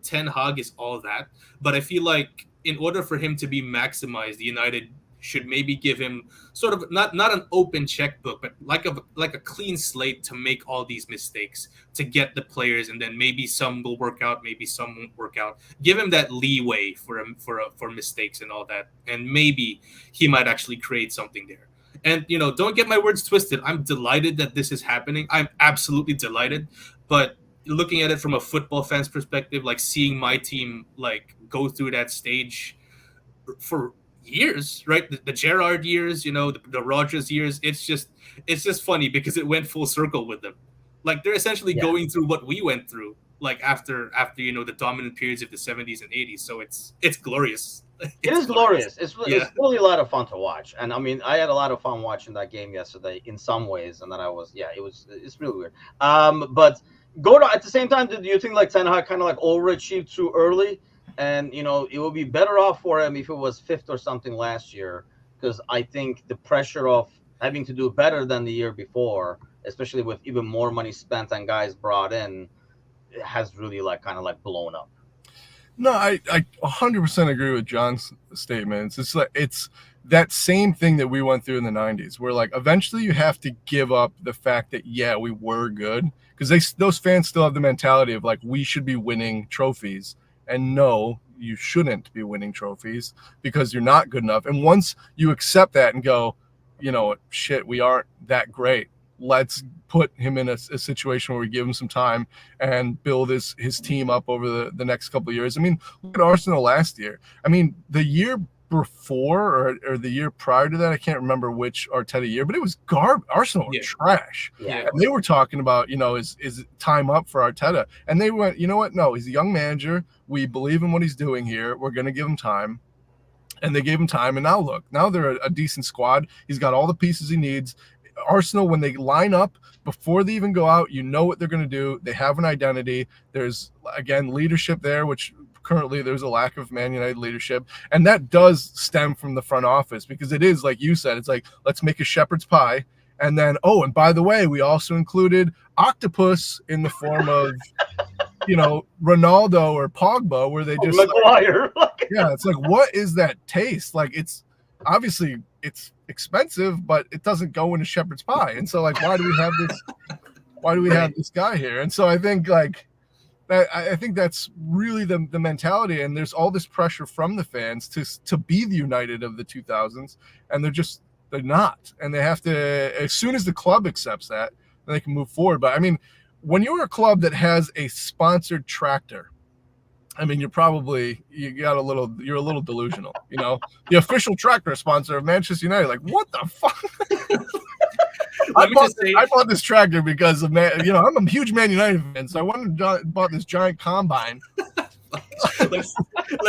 Ten Hag is all that, but I feel like in order for him to be maximized, United should maybe give him sort of not an open checkbook, but like a clean slate to make all these mistakes to get the players, and then maybe some will work out, maybe some won't work out. Give him that leeway for mistakes and all that, and maybe he might actually create something there. And don't get my words twisted. I'm delighted that this is happening. I'm absolutely delighted, but looking at it from a football fan's perspective, like seeing my team like go through that stage for years, right? The Gerrard years, the Rodgers years. It's just funny because it went full circle with them. Like they're essentially going through what we went through, like after the dominant periods of the 70s and 80s. So it's glorious. It is glorious. It's really a lot of fun to watch, and I mean, I had a lot of fun watching that game yesterday in some ways, and then it's really weird. But at the same time, do you think like Ten Hag kind of like overachieved too early, and it would be better off for him if it was 5th or something last year, because I think the pressure of having to do better than the year before, especially with even more money spent and guys brought in, has really like kind of like blown up. No, I 100% agree with John's statements. It's that same thing that we went through in the 90s, where like eventually you have to give up the fact that we were good, because those fans still have the mentality of like we should be winning trophies, and no, you shouldn't be winning trophies because you're not good enough. And once you accept that and go, shit, we aren't that great. Let's put him in a situation where we give him some time and build his team up over the next couple of years. I mean, look at Arsenal last year. I mean, the year before or the year prior to that, I can't remember which Arteta year, but it was Arsenal were trash. Yeah. And they were talking about, is time up for Arteta? And they went, you know what? No, he's a young manager. We believe in what he's doing here. We're going to give him time. And they gave him time. And now they're a decent squad. He's got all the pieces he needs. Arsenal, when they line up before they even go out, what they're going to do. They have an identity. There's, again, leadership there, which currently there's a lack of Man United leadership. And that does stem from the front office, because it is, like you said, it's like, let's make a shepherd's pie. And then, and by the way, we also included octopus in the form of, Ronaldo or Pogba, where they just Maguire. It's like, what is that taste? Like, it's obviously it's expensive, but it doesn't go into shepherd's pie. And so like, why do we have this guy here? And so I think like that, I think that's really the mentality. And there's all this pressure from the fans to be the United of the 2000s. And they're not. And they have to, as soon as the club accepts that, then they can move forward. But I mean, when you're a club that has a sponsored tractor, I mean, you're a little delusional, the official tractor sponsor of Manchester United. Like, what the fuck? I bought this tractor because of I'm a huge Man United fan, so I bought this giant combine. Let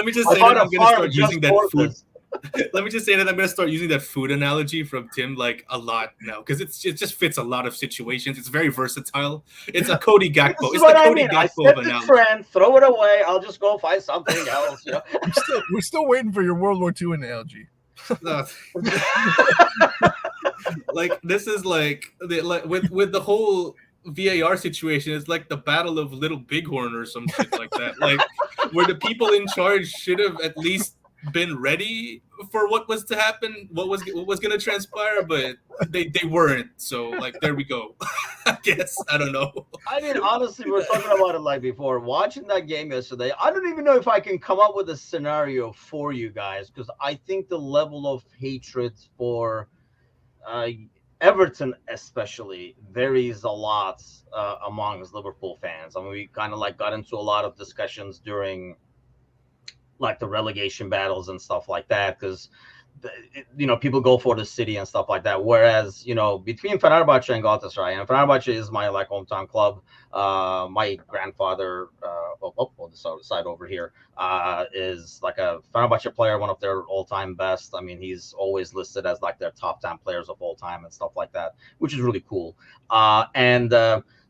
me just say that I'm going to start using that food. Let me just say that I'm going to start using that food analogy from Tim like a lot now, because it just fits a lot of situations. It's very versatile. It's a Cody Gakpo. It's the Cody Gakpo of analogy. Trend, throw it away. I'll just go find something else. We're still waiting for your World War II analogy. Like this is like with the whole VAR situation, it's like the Battle of Little Bighorn or some shit like that. Like where the people in charge should have at least been ready for what was to happen, what was going to transpire, but they weren't. So like there we go. I guess I don't know. I mean, honestly, we were talking about it like before. Watching that game yesterday, I don't even know if I can come up with a scenario for you guys because I think the level of hatred for uh, Everton, especially, varies a lot amongst Liverpool fans. I mean, we kind of like got into a lot of discussions during like the relegation battles and stuff like that because people go for the city and stuff like that. Whereas, between Fenerbahce and Galatasaray, and Fenerbahce is my like hometown club. My grandfather, on the side over here, is like a Fenerbahce player, one of their all-time best. I mean, he's always listed as like their top 10 players of all time and stuff like that, which is really cool.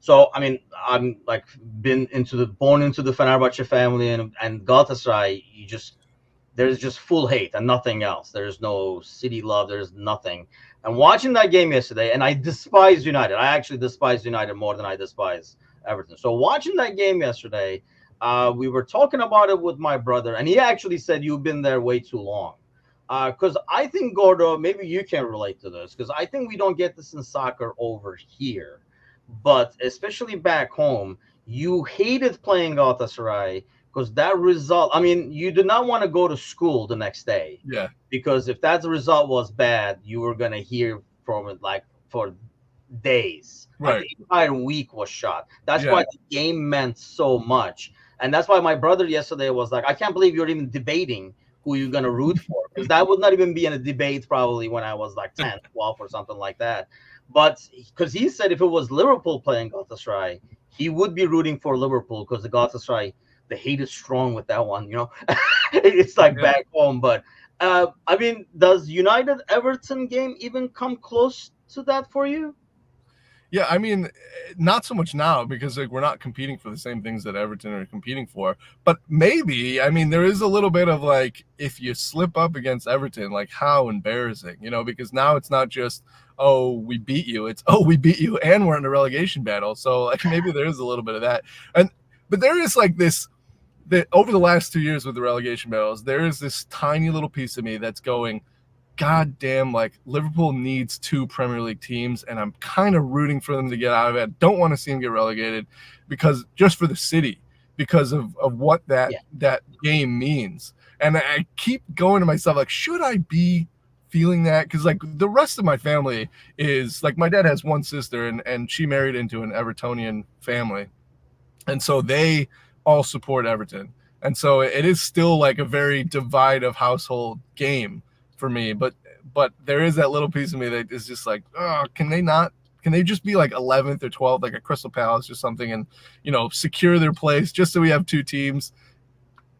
So I mean, I'm like born into the Fenerbahce family, and Galatasaray, there's just full hate and nothing else. There's no city love. There's nothing. And watching that game yesterday, and I despise United. I actually despise United more than I despise Everton. So watching that game yesterday, we were talking about it with my brother, and he actually said, "You've been there way too long." Because I think, Gordo, maybe you can relate to this, because I think we don't get this in soccer over here. But especially back home, you hated playing Galatasaray because that result, I mean, you did not want to go to school the next day. Yeah. Because if that result was bad, you were going to hear from it like for days. Right. Like the entire week was shot. That's why the game meant so much. And that's why my brother yesterday was like, I can't believe you're even debating who you're going to root for. Because that would not even be in a debate probably when I was like 10, 12 or something like that. But because he said if it was Liverpool playing Galatasaray, he would be rooting for Liverpool because the Galatasaray, the hate is strong with that one, it's like back home. But I mean, does United Everton game even come close to that for you? Yeah, I mean, not so much now because like we're not competing for the same things that Everton are competing for. But maybe, I mean, there is a little bit of like if you slip up against Everton, like how embarrassing, because now it's not just we beat you, it's we beat you and we're in a relegation battle. So like maybe there is a little bit of that, but there is like this. That over the last 2 years with the relegation battles, there is this tiny little piece of me that's going, God damn, like Liverpool needs 2 Premier League teams, and I'm kind of rooting for them to get out of it. I don't want to see them get relegated because just for the city, because of what that game means. And I keep going to myself, like, should I be feeling that? Because like the rest of my family is like, my dad has one sister and she married into an Evertonian family. And so they all support Everton. And so it is still like a very divide of household game for me. But there is that little piece of me that is just like, can they just be like 11th or 12th, like a Crystal Palace or something, and, secure their place just so we have 2 teams.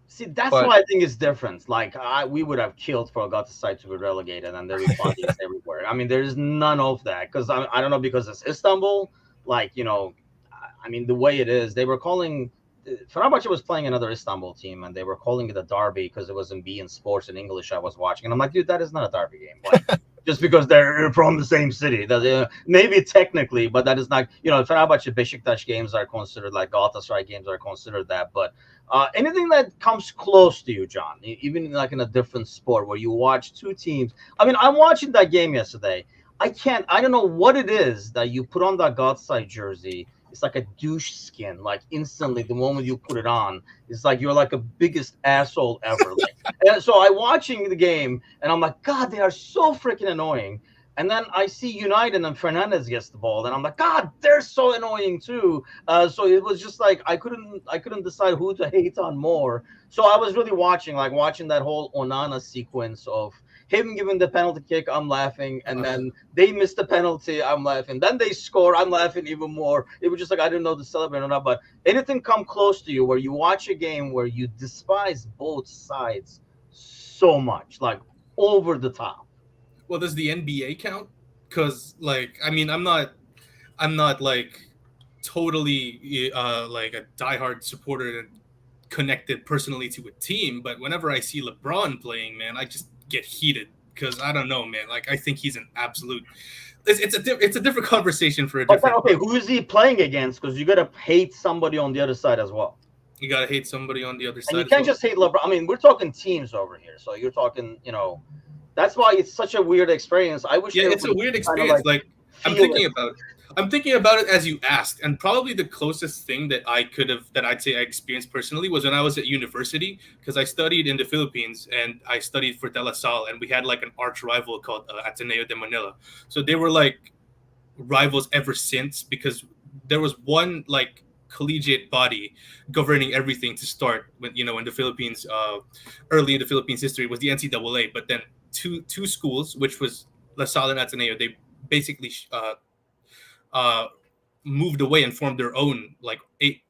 See, that's why I think it's different. Like, we would have killed for Galatasaray to be relegated, and there would be parties everywhere. I mean, there's none of that because I don't know, because it's Istanbul. Like, I mean, the way it is, they were calling. Fenerbahce was playing another Istanbul team, and they were calling it a derby because it was in beIN Sports in English I was watching. And I'm like, dude, that is not a derby game. Like, just because they're from the same city. Maybe technically, but that is not, Fenerbahce Beşiktaş games are considered, like Galatasaray games are considered that. But anything that comes close to you, John, even like in a different sport where you watch 2 teams. I mean, I'm watching that game yesterday. I don't know what it is that you put on that Galatasaray jersey. It's like a douche skin. Like instantly, the moment you put it on, it's like you're like a biggest asshole ever. And so I'm watching the game, and I'm like, God, they are so freaking annoying. And then I see United and Fernandez gets the ball, and I'm like, God, they're so annoying too. So it was just like I couldn't decide who to hate on more. So I was really watching that whole Onana sequence of him giving the penalty kick, I'm laughing, and then they missed the penalty, I'm laughing. Then they score, I'm laughing even more. It was just like I didn't know to celebrate or not. But anything come close to you where you watch a game where you despise both sides so much, like over the top? Well, does the NBA count? Because like, I mean, I'm not like totally like a diehard supporter and connected personally to a team, but whenever I see LeBron playing, man, I just get heated because I don't know, man. Like I think he's an absolute. It's a different conversation for a different. Okay, who is he playing against? Because you gotta hate somebody on the other side as well. You gotta hate somebody on the other And side you as can't well. just hate LeBron. I mean, we're talking teams over here, so you're talking, that's why it's such a weird experience. I wish Yeah, they it's a would weird kind of experience. like Like I'm feel thinking it. about it. I'm thinking about it as you asked, and probably the closest thing that I'd say I experienced personally was when I was at university, because I studied in the Philippines and I studied for De La Salle, and we had like an arch rival called Ateneo de Manila. So they were like rivals ever since, because there was one like collegiate body governing everything to start when in the Philippines, early in the Philippines history was the NCAA, but then two schools, which was La Salle and Ateneo, they basically uh, moved away and formed their own like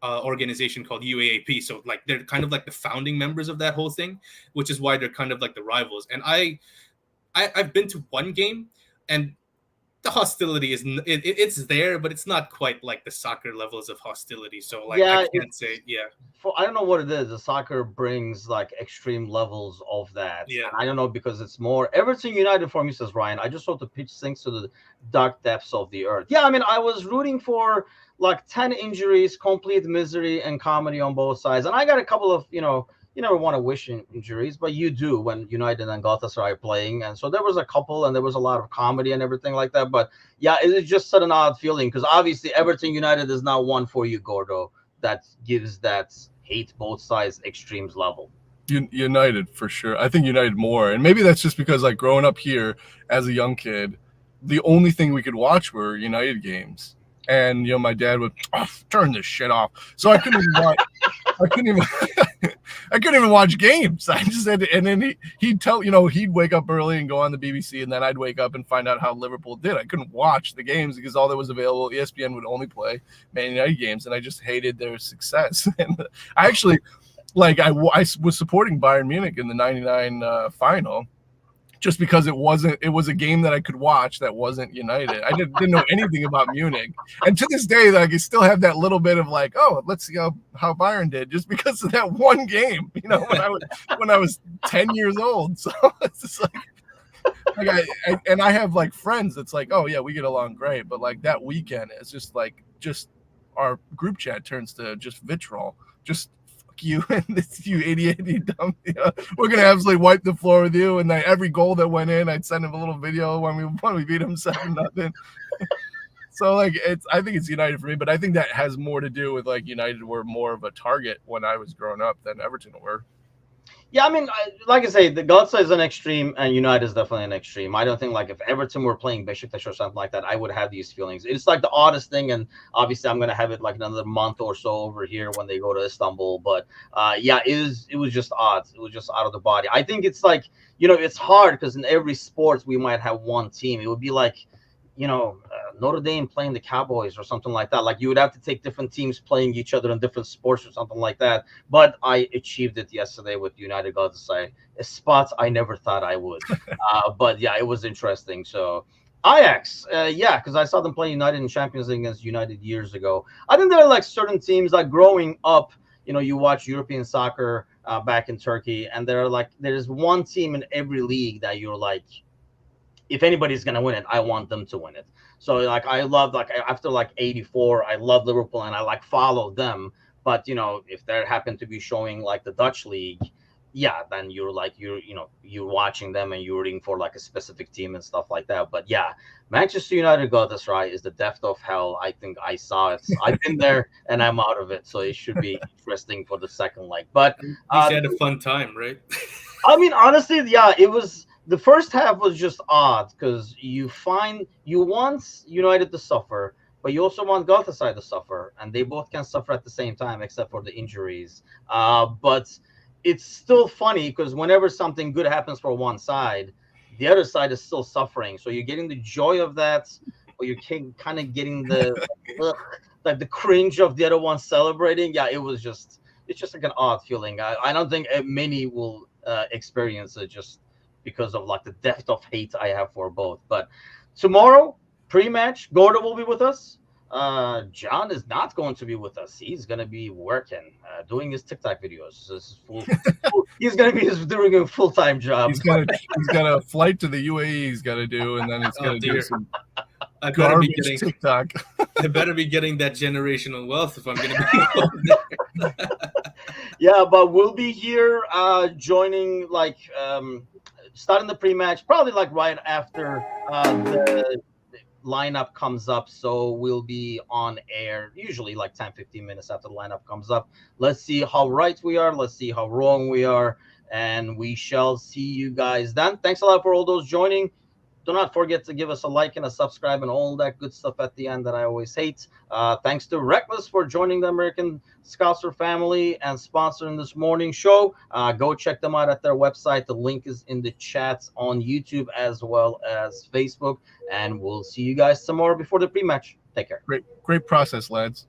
organization called UAAP. So like they're kind of like the founding members of that whole thing, which is why they're kind of like the rivals. And I've been to one game, and the hostility it's there, but it's not quite like the soccer levels of hostility. So like I Yeah, can't say, yeah, I don't know what it is. The soccer brings like extreme levels of that, yeah. and I don't know because it's more Everton United for me, says Ryan. I just hope the pitch sinks to the dark depths of the earth. Yeah, I mean, I was rooting for like 10 injuries, complete misery, and comedy on both sides, and I got a couple of You never want to wish injuries, but you do when United and Galatasaray are playing, and so there was a couple, and there was a lot of comedy and everything like that. But yeah, it is just such an odd feeling because obviously Everton United is not one for you, Gordo, that gives that hate both sides extremes level. United for sure. I think United more, and maybe that's just because like growing up here as a young kid, the only thing we could watch were United games, and my dad would turn this shit off, so I couldn't even watch. I couldn't even. I couldn't even watch games. I just had to, and then he'd tell he'd wake up early and go on the BBC, and then I'd wake up and find out how Liverpool did. I couldn't watch the games because all that was available. ESPN would only play Man United games, and I just hated their success. And I actually. Like I was supporting Bayern Munich in the '99 final, just because it was a game that I could watch that wasn't United. I didn't know anything about Munich, and to this day, like I still have that little bit of like, oh, let's see how Bayern did, just because of that one game. When I was 10 years old. So it's just like I have like friends that's like, oh yeah, we get along great, but like that weekend, it's just our group chat turns to just vitriol, just you and this you idiot, you dumb. We're gonna absolutely wipe the floor with you. And every goal that went in, I'd send him a little video when we beat him 7-0. So like I think it's United for me, but I think that has more to do with like United were more of a target when I was growing up than Everton were. Yeah, I mean, like I say, the Galatasaray is an extreme, and United is definitely an extreme. I don't think like if Everton were playing Besiktas or something like that, I would have these feelings. It's like the oddest thing, and obviously I'm gonna have it like another month or so over here when they go to Istanbul. But yeah, it was just odd. It was just out of the body. I think it's like it's hard because in every sport we might have one team. It would be like Notre Dame playing the Cowboys or something like that. Like you would have to take different teams playing each other in different sports or something like that. But I achieved it yesterday with United Galatasaray, a spot I never thought I would. But yeah, it was interesting. So Ajax, yeah, because I saw them play United in Champions League against United years ago. I think there are like certain teams like growing up. You watch European soccer back in Turkey, and there's one team in every league that you're like, if anybody's gonna win it, I want them to win it. So like I love like after like '84, I love Liverpool and I like follow them. But if they happen to be showing like the Dutch league, yeah, then you're like you're watching them and you're rooting for like a specific team and stuff like that. But yeah, Manchester United Galatasaray is the depth of hell. I think I saw it. I've been there and I'm out of it. So it should be interesting for the second leg. But At least you had a fun time, right? I mean, honestly, yeah, it was. The first half was just odd because you want United to suffer, but you also want Galatasaray to suffer, and they both can suffer at the same time, except for the injuries. But it's still funny because whenever something good happens for one side, the other side is still suffering. So you're getting the joy of that, or you're kind of getting the like the cringe of the other one celebrating. Yeah, it's just like an odd feeling. I don't think many will experience it just because of like the depth of hate I have for both. But tomorrow, pre-match, Gordo will be with us. John is not going to be with us. He's going to be working, doing his TikTok videos. This is he's going to be doing a full-time job. He's got a flight to the UAE he's got to do, and then he's got to do some I better be garbage getting TikTok. I better be getting that generational wealth if I'm going to be over there. Yeah, but we'll be here joining starting the pre-match probably like right after the lineup comes up, so we'll be on air usually like 10-15 minutes after the lineup comes up. Let's see how right we are, let's see how wrong we are, and we shall see you guys then. Thanks a lot for all those joining. Do not forget to give us a like and a subscribe and all that good stuff at the end that I always hate. Thanks to Reckless for joining the American Scouser family and sponsoring this morning show. Go check them out at their website. The link is in the chats on YouTube as well as Facebook. And we'll see you guys tomorrow before the pre-match. Take care. Great process, lads.